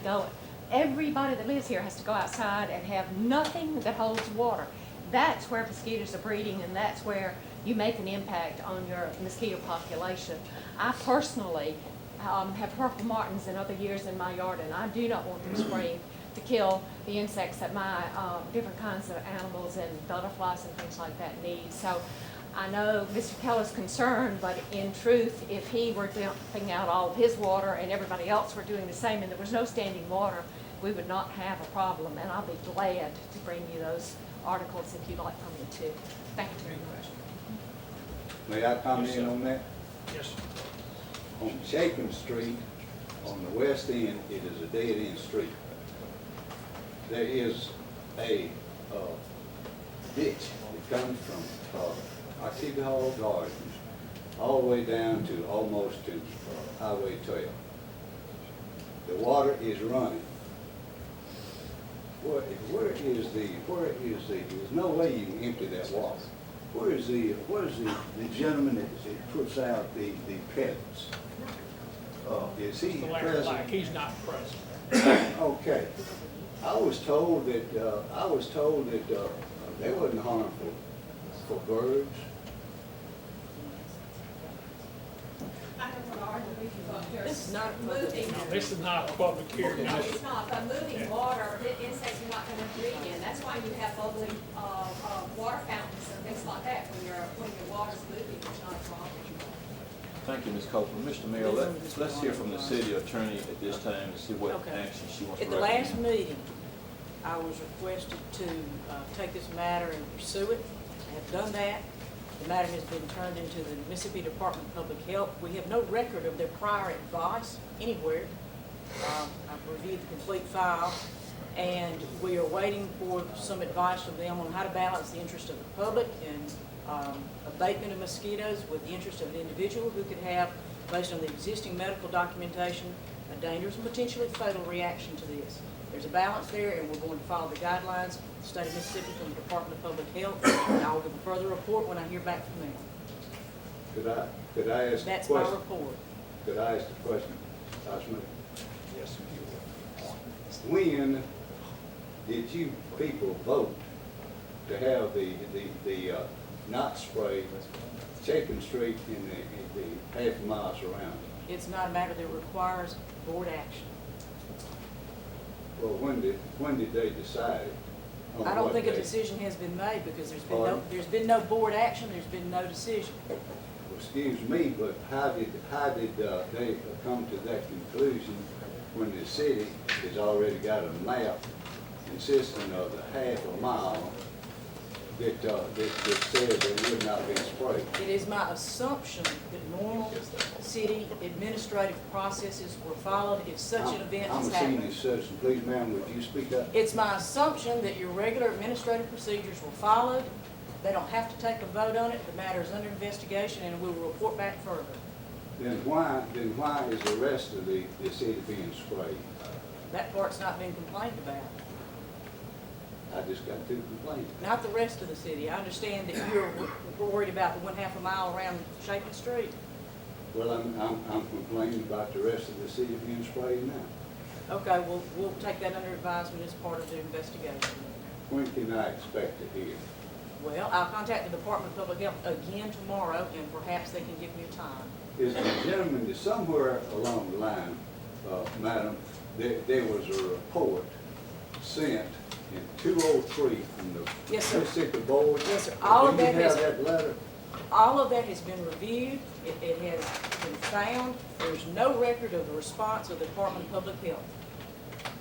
everybody that lives here has to go outside and have nothing that holds water. That's where mosquitoes are breeding, and that's where you make an impact on your mosquito population. I personally have purple martins and other years in my yard, and I do not want them spraying to kill the insects that my different kinds of animals and butterflies and things like that need. So I know Mr. Keller's concerned, but in truth, if he were dumping out all of his water and everybody else were doing the same and there was no standing water, we would not have a problem, and I'll be glad to bring you those articles if you'd like from me too. Thank you very much. May I comment on that? Yes. On Chapin Street, on the west end, it is a dead-end street. There is a ditch that comes from Artega Hall Gardens all the way down to almost to Highway 12. The water is running. There's no way you can empty that water. Where is the gentleman that puts out the pellets? Is he present? Like he's not present. Okay. I was told that they wasn't harmful for birds. This is not a No, this is not a public hearing. No, it's not, but moving water, the insects are not gonna breed in. That's why you have bubbling, water fountains and things like that. When your water's moving, it's not a problem. Thank you, Ms. Copeland. Mr. Mayor, let's hear from the city attorney at this time and see what Okay. action she wants to At the recommend. last meeting, I was requested to take this matter and pursue it. I have done that. The matter has been turned into the Mississippi Department of Public Health. We have no record of their prior advice anywhere. I've reviewed the complete file, and we are waiting for some advice from them on how to balance the interest of the public and abatement of mosquitoes with the interest of an individual who could have, based on the existing medical documentation, a dangerous and potentially fatal reaction to this. There's a balance there, and we're going to follow the guidelines of the state of Mississippi from the Department of Public Health, and I will give a further report when I hear back from them. Could I ask a question? That's my report. Could I ask a question, Councilman? Yes, when did you people vote to have the not spray Chapin Street in the half a mile surrounding? It's not a matter that requires board action. Well, when did they decide? on I don't what think a day? decision has been made because Pardon? there's been no board action, there's been no decision. Excuse me, but how did they come to that conclusion when the city has already got a map consisting of the half a mile that said there would not be sprayed? It is my assumption that normal city administrative processes were followed if such an event has I'm a happened. senior citizen. Please, ma'am, would you speak up? It's my assumption that your regular administrative procedures were followed. They don't have to take a vote on it. The matter is under investigation, and we will report back further. Then why is the rest of the city being sprayed? That part's not been complained about. I just got two complaints. Not the rest of the city. I understand that you're worried about the 1/2 a mile around Chapin Street. Well, I'm complaining about the rest of the city being sprayed now. Okay, we'll take that under advisement as part of the investigation. When can I expect to hear? Well, I'll contact the Department of Public Health again tomorrow, and perhaps they can give me a time. Is the gentleman, that somewhere along the line, madam, there was a report sent in 203 from the Yes, sir. Mississippi Board? Yes, sir. All of Do you that have has- that letter? All of that has been reviewed. It has been found. There's no record of the response of the Department of Public Health.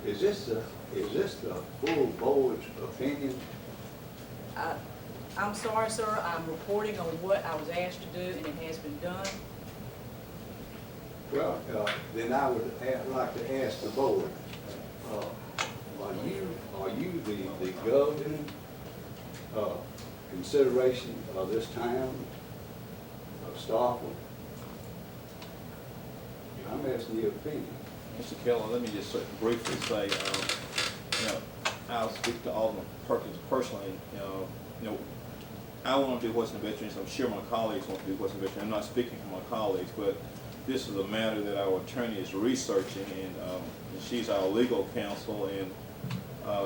Is this the full board's opinion? I'm sorry, sir. I'm reporting on what I was asked to do, and it has been done. Well, then I would like to ask the board, are you the governing consideration of this town, of Starkville? I'm asking your opinion. Mr. Keller, let me just briefly say, I'll speak to Alderman Perkins personally. I want to do what's in the best interest. I'm sure my colleagues want to do what's in the best interest. I'm not speaking for my colleagues, but this is a matter that our attorney is researching, and she's our legal counsel, and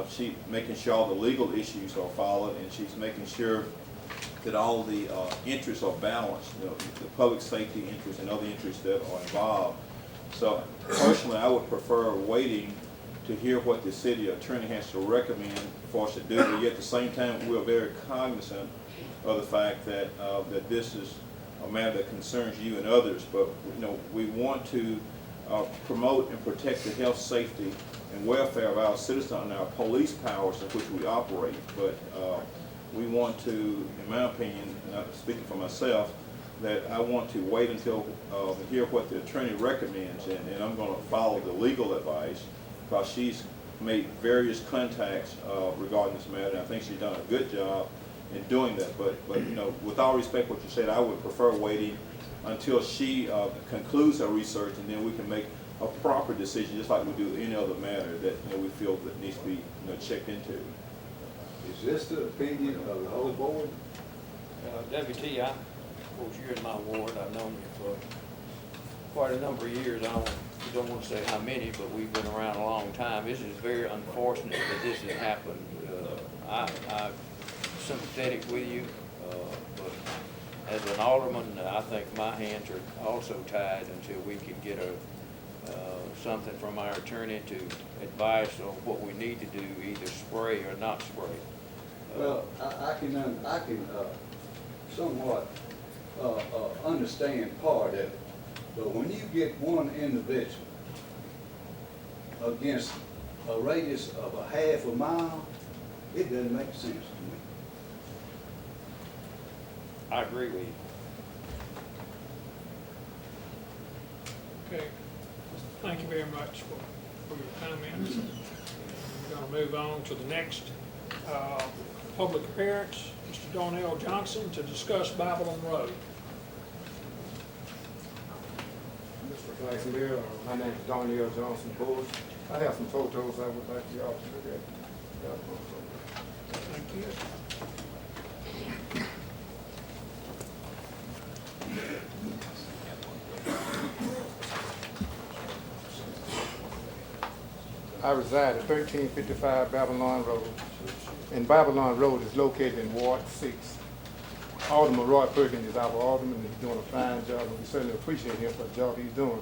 she's making sure all the legal issues are followed, and she's making sure that all the interests are balanced, the public safety interests and other interests that are involved. So personally, I would prefer waiting to hear what the city attorney has to recommend for us to do, but yet at the same time, we're very cognizant of the fact that that this is a matter that concerns you and others. But we want to promote and protect the health, safety, and welfare of our citizens and our police powers in which we operate. But we want to, in my opinion, not speaking for myself, that I want to wait until hear what the attorney recommends, and I'm going to follow the legal advice, because she's made various contacts regarding this matter, and I think she's done a good job in doing that. But with all respect what you said, I would prefer waiting until she concludes her research, and then we can make a proper decision, just like we do any other matter that we feel that needs to be checked into. Is this the opinion of the whole board? Deputy, of course, you're in my ward. I've known you for quite a number of years. I don't want to say how many, but we've been around a long time. This is very unfortunate that this has happened. I'm sympathetic with you, but as an alderman, I think my hands are also tied until we can get something from our attorney to advise on what we need to do, either spray or not spray. Well, I can somewhat understand part of it, but when you get one individual against a radius of a half a mile, it doesn't make sense to me. I agree with you. Okay, thank you very much for your comments. We're going to move on to the next public appearance, Mr. Darnell Johnson, to discuss Babylon Road. Mr. Vice Mayor, my name is Darnell Johnson Bush. I have some photos I would like y'all to look at. Thank you. I reside at 1355 Babylon Road, and Babylon Road is located in Ward 6. Alderman Roy Perkins is our alderman, and he's doing a fine job, and we certainly appreciate him for the job he's doing.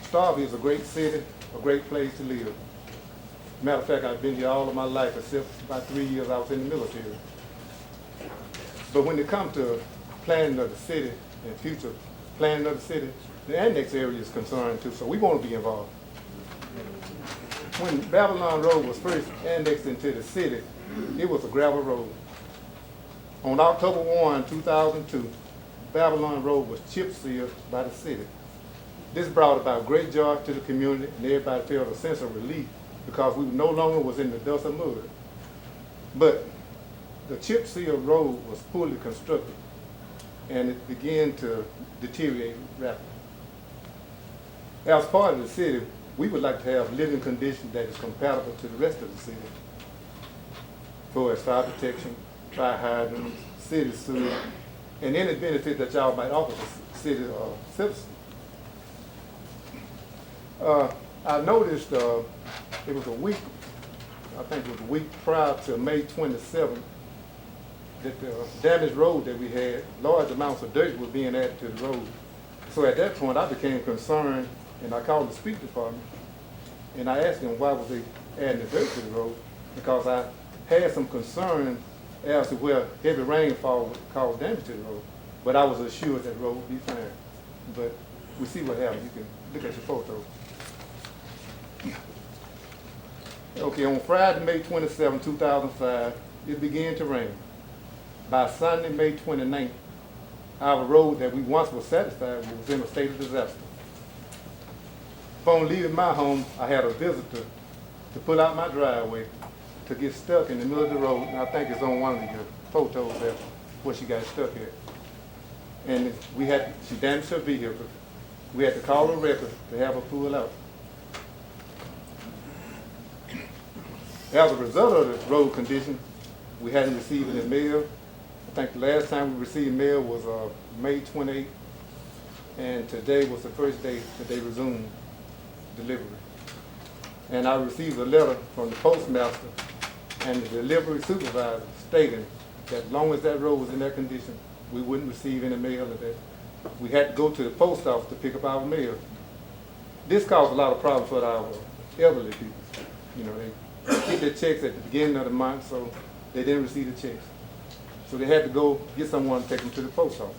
Starkville is a great city, a great place to live. Matter of fact, I've been here all of my life, except about 3 years I was in the military. But when it comes to planning of the city and future planning of the city, the annex area is concerned too, so we want to be involved. When Babylon Road was first annexed into the city, it was a gravel road. On October 1, 2002, Babylon Road was chip sealed by the city. This brought about great joy to the community, and everybody felt a sense of relief because we no longer was in the dust of mud. But the chip sealed road was poorly constructed, and it began to deteriorate rapidly. As part of the city, we would like to have living conditions that is compatible to the rest of the city. For as fire protection, fire hydrants, city sewer, and any benefit that y'all might offer the city citizens. I noticed it was a week, I think it was a week prior to May 27th, that the damaged road that we had, large amounts of dirt was being added to the road. So at that point, I became concerned, and I called the street department, and I asked them why was they adding the dirt to the road, because I had some concern as to where heavy rainfall would cause damage to the road. But I was assured that the road would be fine. But we see what happened. You can look at your photo. Okay, on Friday, May 27, 2005, it began to rain. By Sunday, May 29th, our road that we once were satisfied with was in a state of disaster. Upon leaving my home, I had a visitor to pull out my driveway to get stuck in the middle of the road, and I think it's on one of your photos there where she got stuck at. And she damaged her vehicle. We had to call a wrecker to have her pull out. As a result of the road condition, we hadn't received any mail. I think the last time we received mail was May 28th, and today was the first day that they resumed delivery. And I received a letter from the postmaster and the delivery supervisor stating that as long as that road was in that condition, we wouldn't receive any mail or that we had to go to the post office to pick up our mail. This caused a lot of problems for our elderly people. You know, they get their checks at the beginning of the month, so they didn't receive the checks. So they had to go get someone to take them to the post office.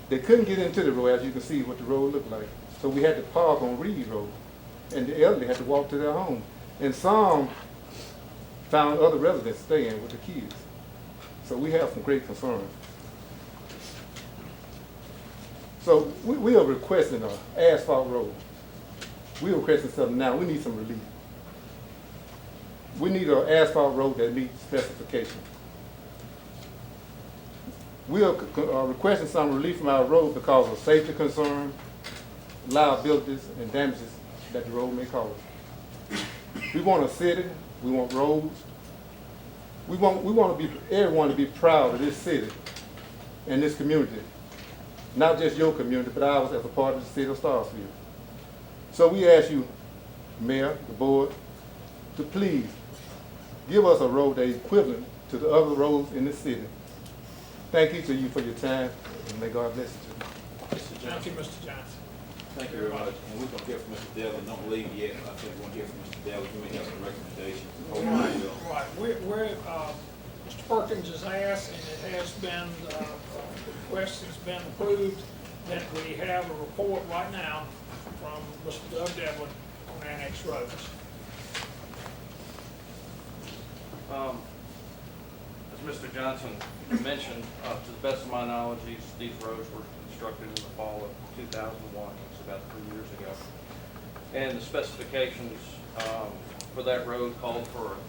They couldn't get into the road, as you can see what the road looked like. So we had to park on Reed Road, and the elderly had to walk to their home. And some found other residents staying with the kids. So we have some great concerns. So we are requesting an asphalt road. We are requesting something now. We need some relief. We need an asphalt road that meets specifications. We are requesting some relief from our road because of safety concerns, liabilities, and damages that the road may cause. We want a city. We want roads. We want everyone to be proud of this city and this community. Not just your community, but ours as a part of the city of Starkville. So we ask you, Mayor, the board, to please give us a road that is equivalent to the other roads in the city. Thank each of you for your time, and may God bless you. Thank you, Mr. Johnson. Thank you very much. And we're gonna hear from Mr. Devlin. Don't leave yet. I think we're gonna hear from Mr. Devlin. You may have some recommendations. Right. Mr. Perkins has asked, and it has been, the request has been approved, that we have a report right now from Mr. Doug Devlin on Annex Roads. As Mr. Johnson mentioned, to the best of my knowledge, these roads were constructed in the fall of 2001, it's about 3 years ago. And the specifications for that road called for an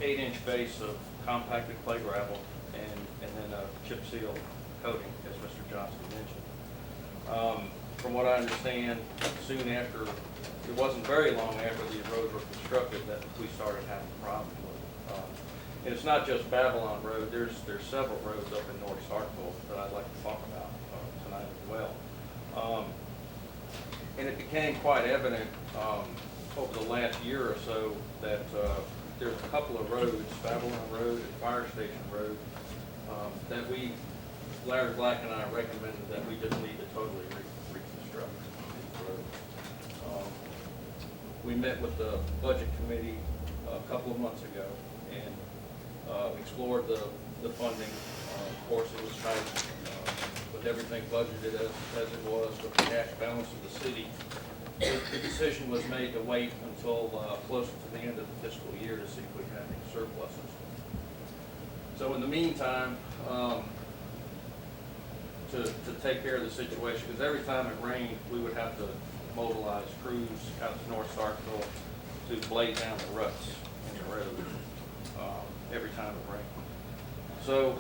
8-inch base of compacted clay gravel and then a chip seal coating, as Mr. Johnson mentioned. From what I understand, soon after, it wasn't very long after the roads were constructed that we started having problems with it. And it's not just Babylon Road, there's several roads up in North Starkville that I'd like to talk about tonight as well. And it became quite evident over the last year or so that there's a couple of roads, Babylon Road and Fire Station Road, that Larry Black and I recommended that we just need to totally reconstruct these roads. We met with the Budget Committee a couple of months ago and explored the funding. Of course, it was tight with everything budgeted as it was with the cash balance of the city. The decision was made to wait until closer to the end of the fiscal year to see if we had any surpluses. So in the meantime, to take care of the situation, because every time it rained, we would have to mobilize crews out to North Starkville to blade down the ruts in the road every time it rained. So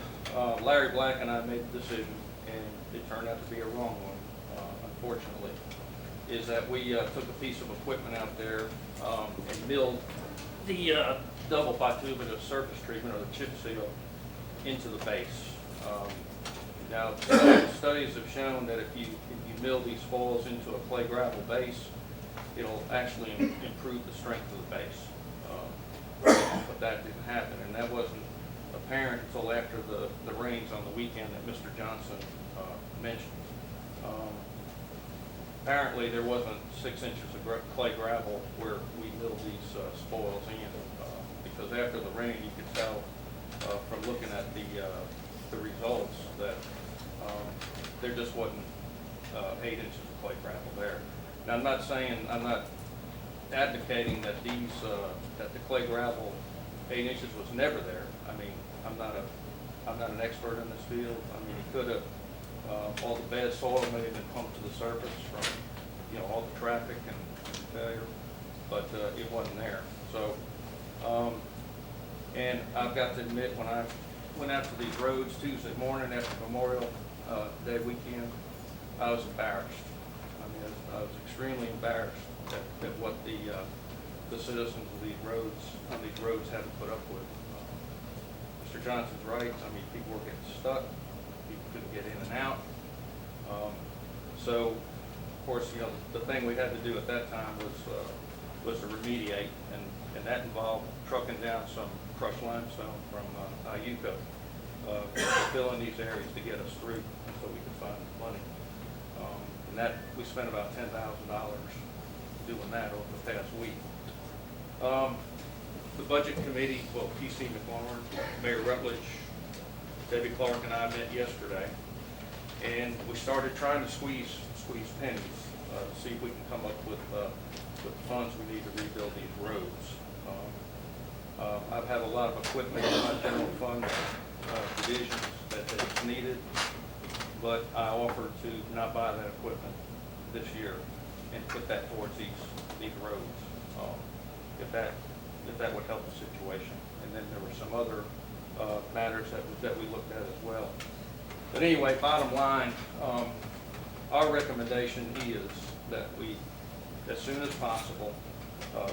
Larry Black and I made the decision, and it turned out to be a wrong one, unfortunately, is that we took a piece of equipment out there and milled the double bituminous surface treatment, or the chip seal, into the base. Now, studies have shown that if you mill these spoils into a clay gravel base, it'll actually improve the strength of the base. But that didn't happen, and that wasn't apparent until after the rains on the weekend that Mr. Johnson mentioned. Apparently, there wasn't 6 inches of clay gravel where we milled these spoils in, because after the rain, you could tell from looking at the results that there just wasn't 8 inches of clay gravel there. Now, I'm not advocating that that the clay gravel 8 inches was never there. I mean, I'm not an expert in this field. I mean, it could have, all the bad soil may have been pumped to the surface from, all the traffic and failure, but it wasn't there. So And I've got to admit, when I went out to these roads Tuesday morning after Memorial Day weekend, I was embarrassed. I mean, I was extremely embarrassed at what the citizens of these roads, on these roads had to put up with. Mr. Johnson's right. I mean, people were getting stuck. People couldn't get in and out. So, of course, you know, the thing we had to do at that time was to remediate, and that involved trucking down some crushed limestone from Iuka, to fill in these areas to get us through, so we could find the money. And that we spent about $10,000 doing that over the past week. The budget committee, well, PC McLaurin, Mayor Rutledge, Debbie Clark, and I met yesterday, and we started trying to squeeze pennies, to see if we can come up with the funds we need to rebuild these roads. I've had a lot of equipment in my general fund divisions that is needed, but I offered to not buy that equipment this year and put that towards these roads, if that would help the situation. And then there were some other matters that we looked at as well. But anyway, bottom line, our recommendation is that we, as soon as possible,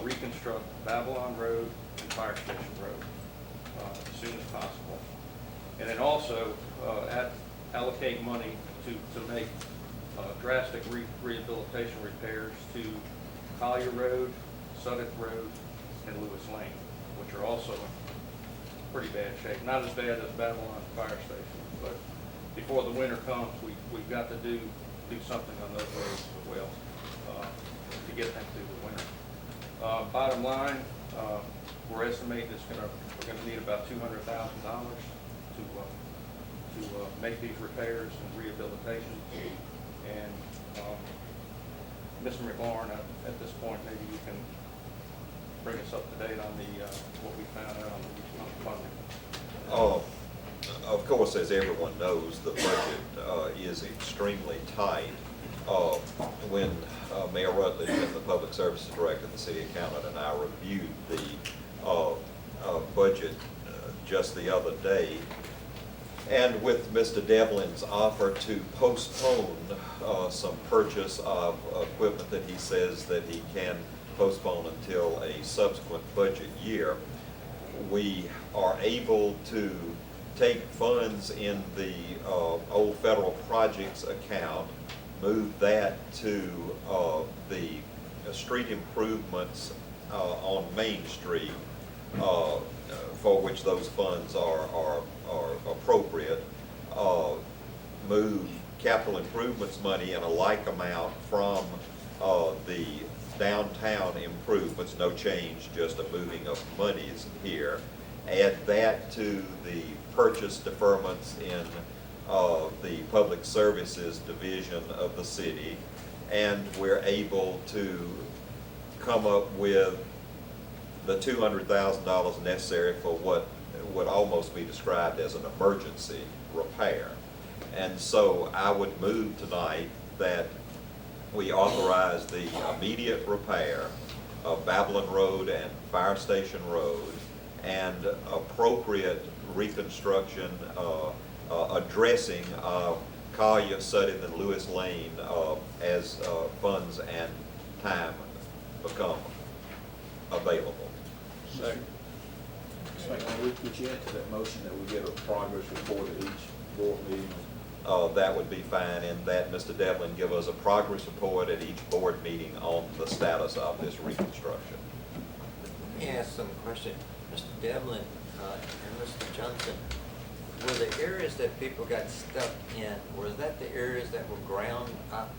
reconstruct Babylon Road and Fire Station Road as soon as possible. And then also allocate money to make drastic rehabilitation repairs to Collier Road, Suddick Road, and Lewis Lane, which are also in pretty bad shape. Not as bad as Babylon Fire Station, but before the winter comes, we've got to do something on those roads as well to get them through the winter. Bottom line, we're estimating we're gonna need about $200,000 to make these repairs and rehabilitation. And Mr. McLaurin, at this point, maybe you can bring us up to date on what we found out on the funding. Of course, as everyone knows, the budget is extremely tight. When Mayor Rutledge and the Public Services Director, the City Accountant, and I reviewed the budget just the other day, and with Mr. Devlin's offer to postpone some purchase of equipment that he says that he can postpone until a subsequent budget year, we are able to take funds in the old federal projects account, move that to the street improvements on Main Street, for which those funds are appropriate, move capital improvements money in a like amount from the downtown improvements, no change, just a moving of monies here, add that to the purchase deferments in the Public Services Division of the city, and we're able to come up with the $200,000 necessary for what would almost be described as an emergency repair. And so I would move tonight that we authorize the immediate repair of Babylon Road and Fire Station Road, and appropriate reconstruction, addressing of Collier, Suddick, and Lewis Lane as funds and time become available. Second. Would you add to that motion that we get a progress report at each board meeting? That would be fine, and that Mr. Devlin give us a progress report at each board meeting on the status of this reconstruction. Let me ask some question. Mr. Devlin and Mr. Johnson, were the areas that people got stuck in, were that the areas that were ground up?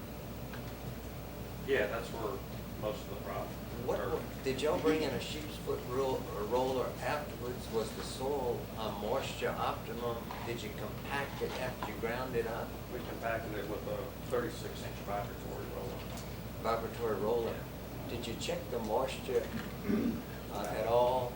Yeah, that's where most of the problem. Did y'all bring in a sheep's foot roller afterwards? Was the soil moisture optimum? Did you compact it after you ground it up? We compacted it with a 36-inch vibratory roller. Vibratory roller. Did you check the moisture at all?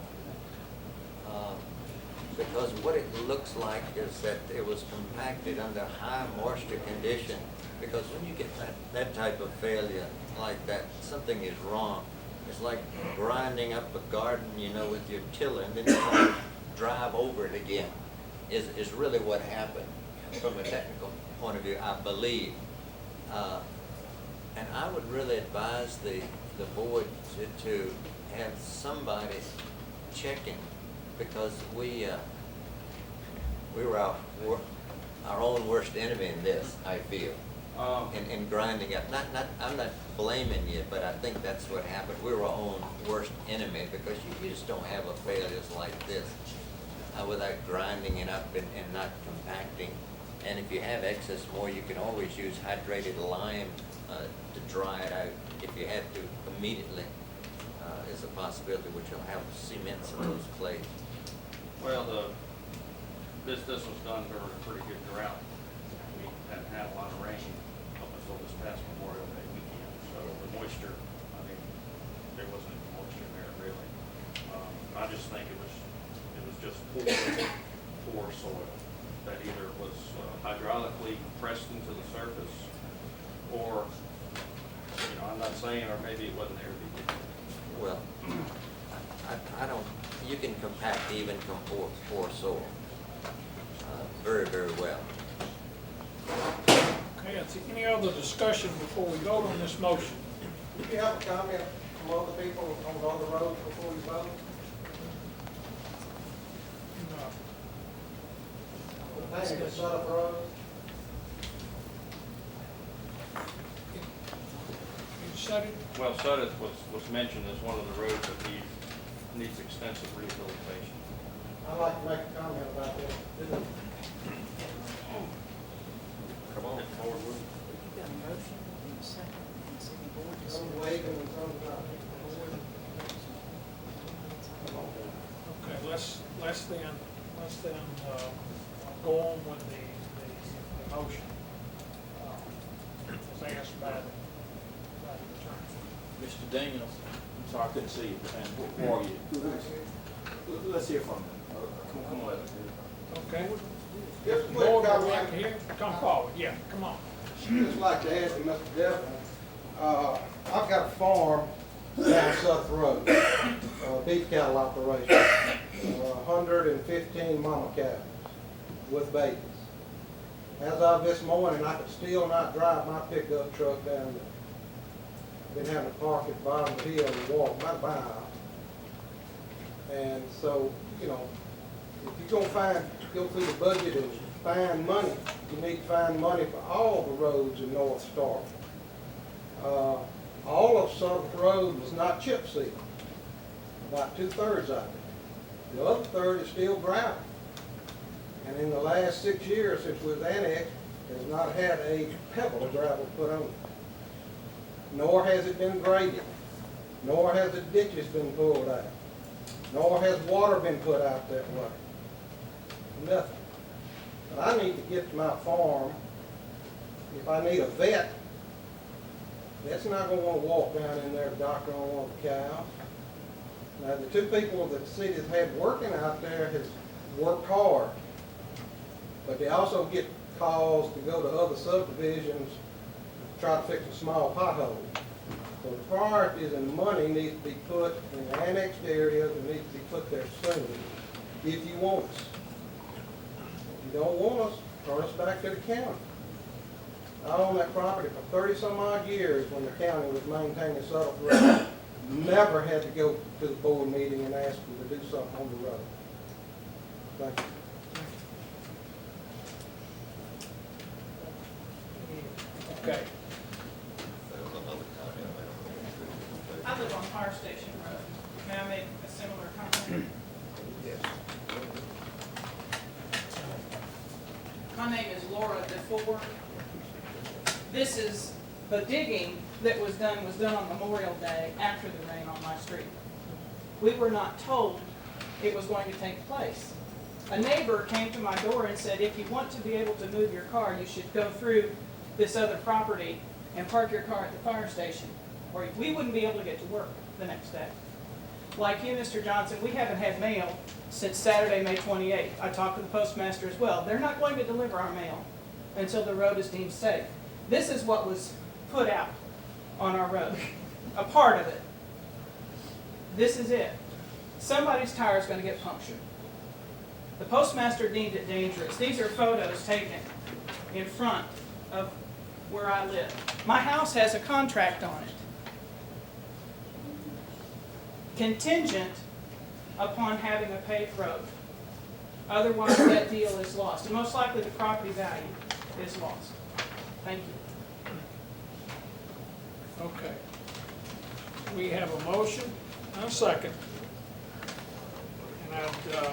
Because what it looks like is that it was compacted under high moisture condition. Because when you get that type of failure like that, something is wrong. It's like grinding up a garden, you know, with your tiller, and then you have to drive over it again, is really what happened from a technical point of view, I believe. And I would really advise the board to have somebody checking, because we were our own worst enemy in this, I feel. In grinding up, I'm not blaming you, but I think that's what happened. We were our own worst enemy, because you just don't have a failures like this without grinding it up and not compacting. And if you have excess more, you can always use hydrated lime to dry it out if you had to immediately. Is a possibility, which will have cement in those clays. Well, this was done during a pretty good drought. We hadn't had a lot of rain up until this past Memorial Day weekend, so the moisture, I mean, there wasn't any moisture there really. I just think it was just poor soil that either was hydraulically pressed into the surface, or, you know, I'm not saying, or maybe it wasn't there to begin with. Well, I don't, you can compact even poor soil very, very well. Okay, is there any other discussion before we vote on this motion? Do you have a comment from other people on the other roads before you vote? No. I think it's Sutter Road. Sutton? Well, Sutton was mentioned as one of the roads that needs extensive rehabilitation. I'd like to make a comment about that. Come on, forward with it. You got a motion and a second, and city board to Some waving and some not. Okay, let's then go on with the motion. As asked by the attorney. Mr. Daniels, I'm sorry, I couldn't see you, and who are you? Let's hear from you. Come on. Okay. Just a Board, quick would you like comment. to hear? Come forward, yeah, come on. Just like to ask Mr. Devlin, I've got a farm down South Road, beef cattle operation, 115 mama cows with babies. As of this morning, I could still not drive my pickup truck down there. Been having to park at the bottom of the hill and walk about a mile. And so, you know, if you're gonna go through the budget and find money, you need to find money for all the roads in North Starkville. All of South Road was not chip sealed, about 2/3 of it. The other third is still gravel. And in the last 6 years since we was annexed, has not had a pebble of gravel put on it. Nor has it been graded, nor has the ditches been pulled out, nor has water been put out that way. Nothing. But I need to get to my farm. If I need a vet, that's not gonna wanna walk down in there, doctor on one of the cows. Now, the two people that the city has had working out there has worked hard, but they also get calls to go to other subdivisions to try to fix a small pothole. So the priorities and the money needs to be put in the annexed areas and needs to be put there soon, if you want us. If you don't want us, turn us back to the county. I owned that property for 30-some odd years when the county was maintaining Sutter Road. Never had to go to the board meeting and ask them to do something on the road. Thank you. Okay. I live on Fire Station Road. May I make a similar comment? Yes. My name is Laura DeFore. This is, the digging that was done on Memorial Day after the rain on my street. We were not told it was going to take place. A neighbor came to my door and said, if you want to be able to move your car, you should go through this other property and park your car at the fire station, or we wouldn't be able to get to work the next day. Like you, Mr. Johnson, we haven't had mail since Saturday, May 28th. I talked to the postmaster as well. They're not going to deliver our mail until the road is deemed safe. This is what was put out on our road, a part of it. This is it. Somebody's tire is gonna get punctured. The postmaster deemed it dangerous. These are photos taken in front of where I live. My house has a contract on it, contingent upon having a paved road. Otherwise, that deal is lost, and most likely the property value is lost. Thank you. Okay. We have a motion and a second. And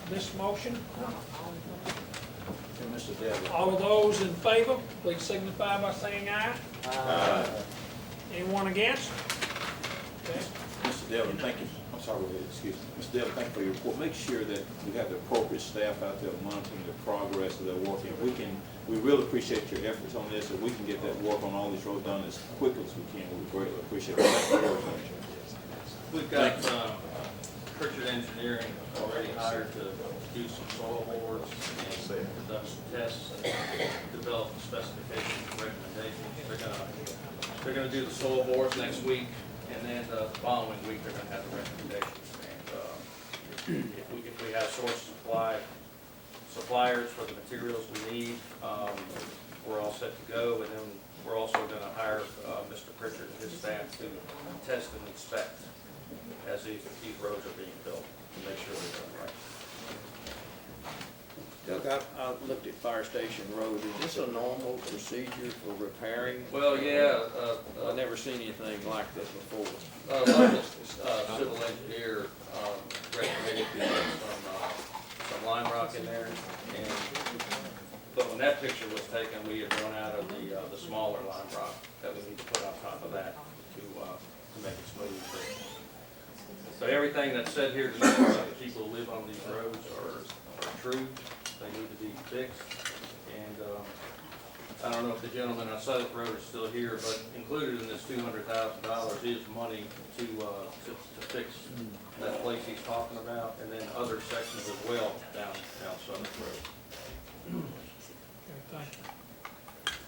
this motion, Mr. Devlin. all of those in favor, please signify by saying aye. Aye. Anyone against? Okay. Mr. Devlin, thank you. I'm sorry, go ahead, excuse me. Mr. Devlin, thank you for your report. Make sure that we have the appropriate staff out there monitoring the progress of their work. If we really appreciate your efforts on this. If we can get that work on all these roads done as quickly as we can, we greatly appreciate it. Thank you. We've got Pritchard Engineering already hired to do some soil bores and conduct some tests and develop the specifications and recommendations. They're gonna do the soil bores next week, and then the following week they're gonna have the recommendations. And if we have suppliers for the materials we need, we're all set to go. And then we're also gonna hire Mr. Pritchard and his staff to test and inspect as these roads are being built to make sure they're done right. Doug, I looked at Fire Station Road. Is this a normal procedure for repairing? Well, yeah. I've never seen anything like this before. Local civil engineer recommended some lime rock in there, but when that picture was taken, we had run out of the smaller lime rock that we need to put on top of that to make it smooth. So everything that's said here tonight about the people who live on these roads are true. They need to be fixed, and I don't know if the gentleman on Southern Road is still here, but included in this $200,000 is money to fix that place he's talking about, and then other sections as well down Southern Road. Okay, thank you.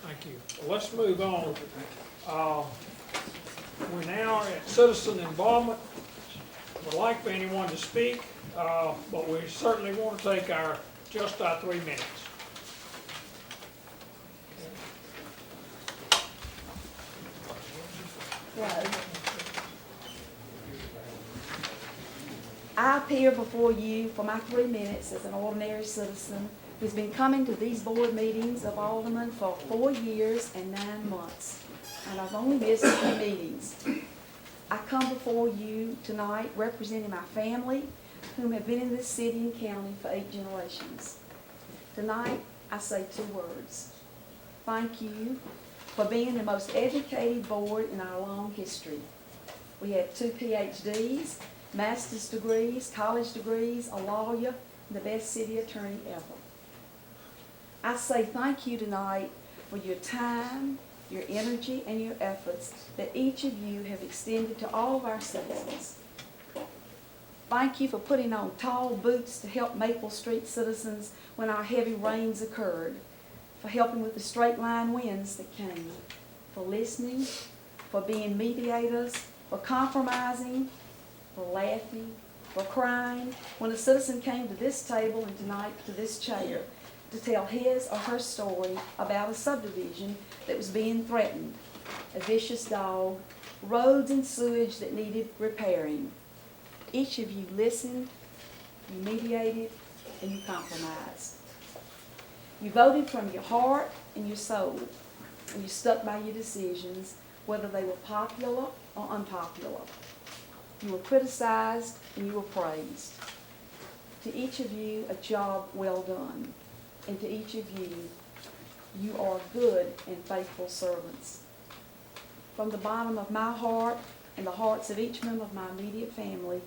Thank you. Well, let's move on. We're now at citizen involvement. Would like for anyone to speak, but we certainly want to take just our 3 minutes. I appear before you for my 3 minutes as an ordinary citizen who's been coming to these board meetings of aldermen for 4 years and 9 months, and I've only missed 3 meetings. I come before you tonight representing my family, whom have been in this city and county for 8 generations. Tonight, I say 2 words. Thank you for being the most educated board in our long history. We have 2 PhDs, master's degrees, college degrees, a lawyer, and the best city attorney ever. I say thank you tonight for your time, your energy, and your efforts that each of you have extended to all of our citizens. Thank you for putting on tall boots to help Maple Street citizens when our heavy rains occurred, for helping with the straight line winds that came, for listening, for being mediators, for compromising, for laughing, for crying when a citizen came to this table and tonight to this chair to tell his or her story about a subdivision that was being threatened, a vicious dog, roads and sewage that needed repairing. Each of you listened, you mediated, and you compromised. You voted from your heart and your soul, and you stuck by your decisions, whether they were popular or unpopular. You were criticized and you were praised. To each of you, a job well done. And to each of you, you are good and faithful servants. From the bottom of my heart and the hearts of each member of my immediate family,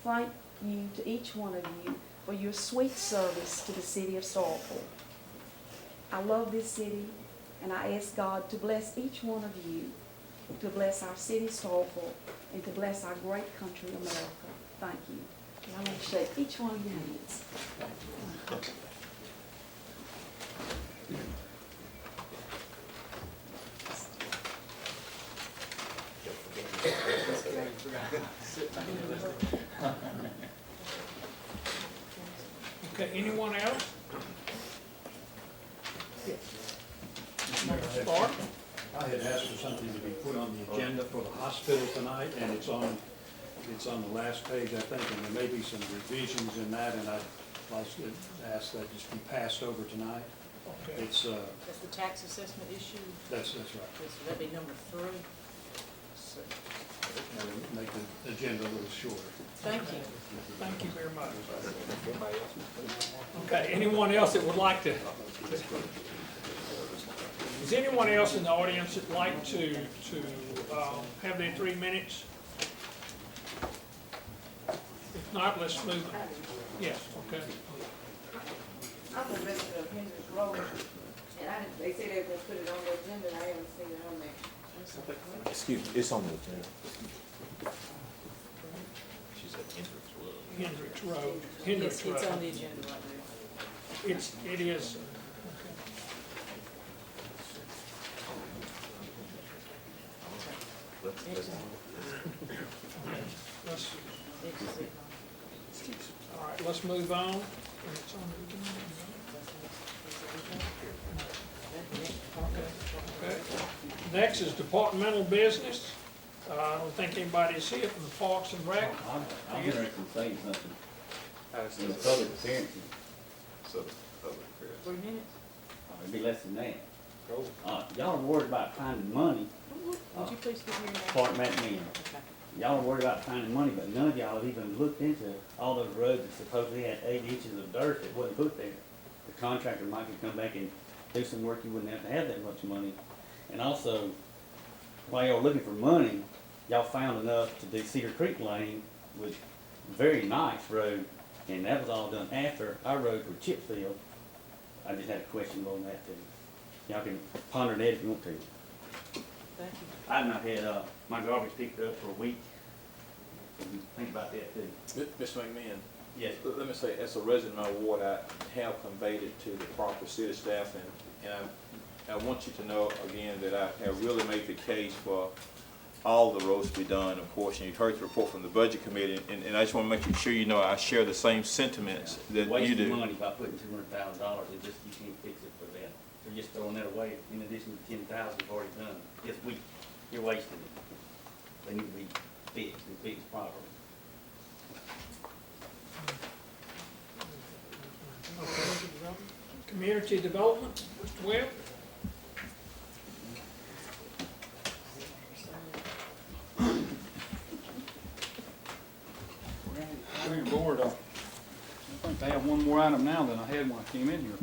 thank you to each one of you for your sweet service to the city of Starkville. I love this city, and I ask God to bless each one of you, to bless our city, Starkville, and to bless our great country, America. Thank you. And I want to shake each one of your hands. Okay, anyone else? Stark? I had asked for something to be put on the agenda for the hospital tonight, and it's on the last page, I think, and there may be some revisions in that, and I'd like to ask that just be passed over tonight. Okay. It's, That's the tax assessment issue. that's right. That'd be number 3. Make the agenda a little shorter. Thank you. Thank you very much. Okay, anyone else that would like to? Is anyone else in the audience that'd like to have their 3 minutes? If not, let's move on. Yes, okay. I'm the resident of Hendricks Road, and they say they were gonna put it on the agenda, and I haven't seen it on there. Excuse me, it's on the agenda. She said Hendricks Road. Hendricks Road. It's on the agenda right there. It is. All right, let's move on. It's on the agenda. Okay. Next is departmental business. I don't think anybody's here from the Parks and Rec. I'm interested in saying something. In the public appearances. So, public affairs. 3 minutes? It'd be less than that. Y'all are worried about finding money. Would you please give me your name? Clark McMahon. Y'all are worried about finding money, but none of y'all have even looked into all those roads that supposedly had 8 inches of dirt that wasn't put there. The contractor might could come back and do some work, you wouldn't have to have that much money. And also, while y'all were looking for money, y'all found enough to do Cedar Creek Lane, with very nice road, and that was all done after our roads were chip sealed. I just had a question on that too. Y'all can ponder that if you want to. Thank you. I've not had my garbage picked up for a week. Think about that too. Mr. McMahon? Yes. Let me say, as a resident of my ward, I have conveyed it to the proper city staff, and I want you to know again that I have really made the case for all the roads to be done. Of course, and you've heard the report from the budget committee, and I just want to make sure you know I share the same sentiments that you do. Wasting money by putting $200,000, it just, you can't fix it for that. You're just throwing that away in addition to 10,000 you've already done. This week, you're wasting it. They need to be fixed and fixed properly. Community development, Mr. Webb? Board, I think they have one more item now than I had when I came in here.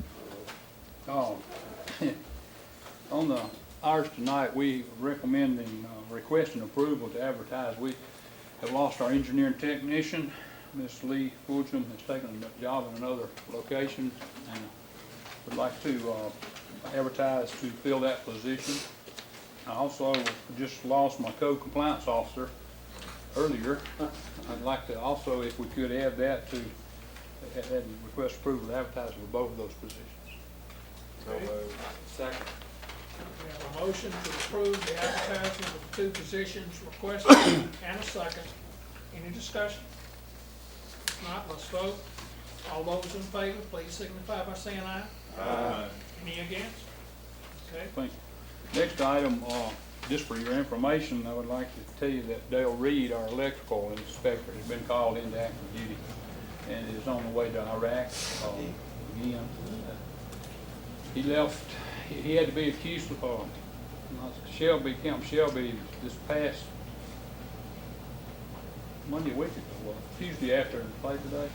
On the ours tonight, we recommending, requesting approval to advertise. We have lost our engineering technician. Ms. Lee Woodson has taken a job in another location, and would like to advertise to fill that position. I also just lost my code compliance officer earlier. I'd like to also, if we could add that to, request approval to advertise for both of those positions. Okay. Second. We have a motion to approve the advertising of the 2 positions requested and a second. Any discussion? If not, let's vote. All those in favor, please signify by saying aye. Aye. Any against? Okay. Thank you. Next item, just for your information, I would like to tell you that Dale Reed, our electrical inspector, has been called into active duty and is on the way to Iraq again. He left, he had to be accused of Camp Shelby this past Monday, a week ago, well, Tuesday after Labor Day,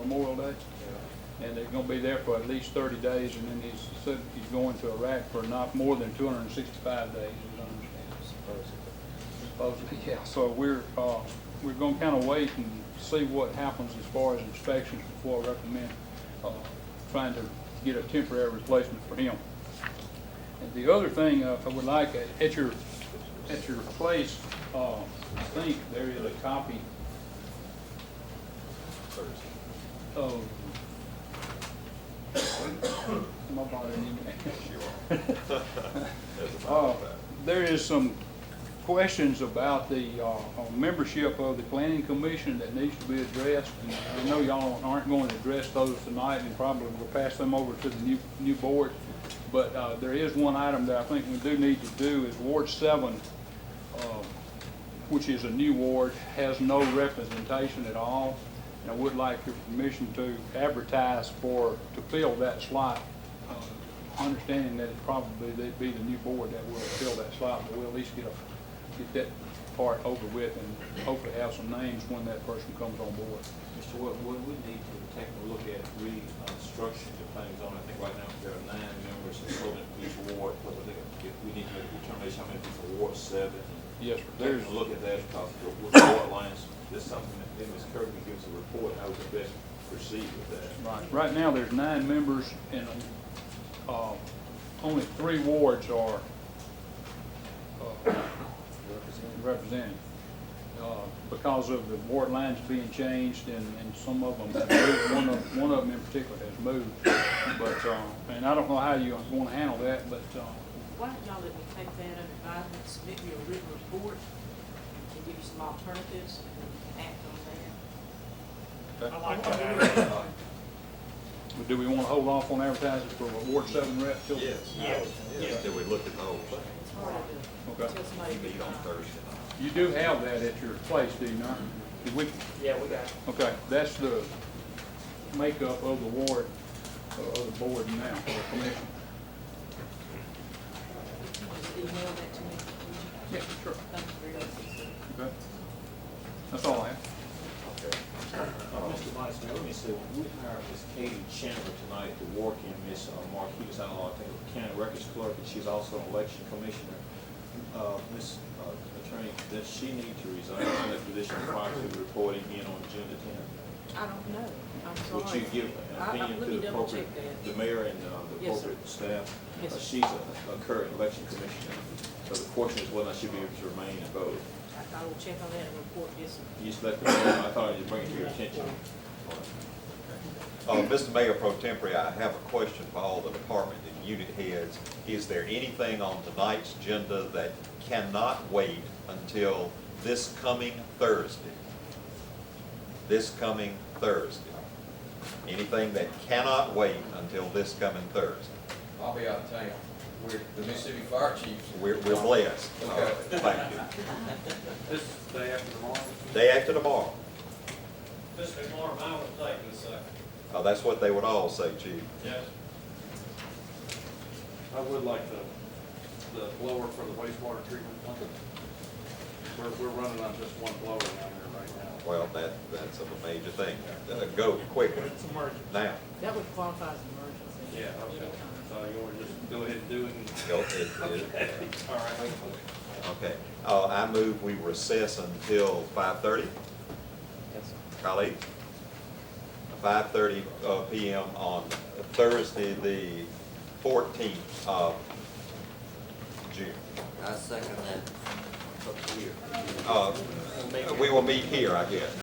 Memorial Day. And they're going to be there for at least 30 days, and then he's said he's going to Iraq for not more than 265 days, as I understand. Supposedly, yeah. So we're going to kind of wait and see what happens as far as inspections before I recommend trying to get a temporary replacement for him. And the other thing I would like at your place, I think there is a copy of. There is some questions about the membership of the planning commission that needs to be addressed. And I know y'all aren't going to address those tonight, and probably will pass them over to the new board. But there is one item that I think we do need to do is Ward 7, which is a new ward, has no representation at all. And I would like your permission to advertise to fill that slot, understanding that it probably they'd be the new board that will fill that slot, but we'll at least get that part over with and hopefully have some names when that person comes on board. Mr. Wood, we need to take a look at restructuring the planning zone. I think right now there are 9 members in each ward, but I think if we need to make a determination how many people Ward 7. Yes, sir. There's a look at that because with the ward lines, there's something that Ms. Kirby gives a report how we can best proceed with that. Right. Right now, there's 9 members and only 3 wards are represented. Because of the ward lines being changed and some of them have moved, one of them in particular has moved. But, and I don't know how you're going to handle that, but. Why don't y'all let me take that under advisement, submit me a written report, and give you some alternatives, and act on that? I like that. Do we want to hold off on advertising for a Ward 7 rep till? Yes. Yes. Yes, till we look at those. It's hard to, Okay. until somebody. Meet on Thursday night. You do have that at your place, do you not? Did we? Yeah, we got it. Okay, that's the makeup of the ward, of the board now, or commission. Just email that to me. Yeah, sure. Thank you very much. Okay. That's all I have. Mr. Vice Mayor, let me say, we hired Ms. Katie Chandler tonight to work in Ms. Marquise, I think, county records clerk, and she's also an election commissioner. Ms. Attorney, does she need to resign from that position prior to reporting in on June the 10th? I don't know. I'm sorry. Would you give an opinion let to me the double appropriate, check that. the mayor and the Yes, sir. appropriate staff? Yes, sir. She's a current election commissioner, so the question is whether or not she'll be able to remain and vote. I will check on that and report this. You just let me know, I thought I'd just bring it to your attention. Mr. Mayor Pro Tempore, I have a question for all the department and unit heads. Is there anything on tonight's agenda that cannot wait until this coming Thursday? This coming Thursday? Anything that cannot wait until this coming Thursday? I'll be out of town. We're the Mississippi Fire Chiefs. We're blessed. Okay. Thank you. This is the day after tomorrow? Day after tomorrow. This tomorrow, I would take in a second. That's what they would all say, Chief. Yes. I would like the blower for the wastewater treatment plant. We're running on just one blower down there right now. Well, that's a major thing. Go quickly. It's emergency. Now. That would qualify as an emergency. Yeah, okay. So you want to just go ahead and do it? Go ahead. Okay. All right. Okay. I move we recess until 5:30. Yes, sir. Colleagues? 5:30 p.m. on Thursday, the 14th of June. I second that. We will meet here, I guess.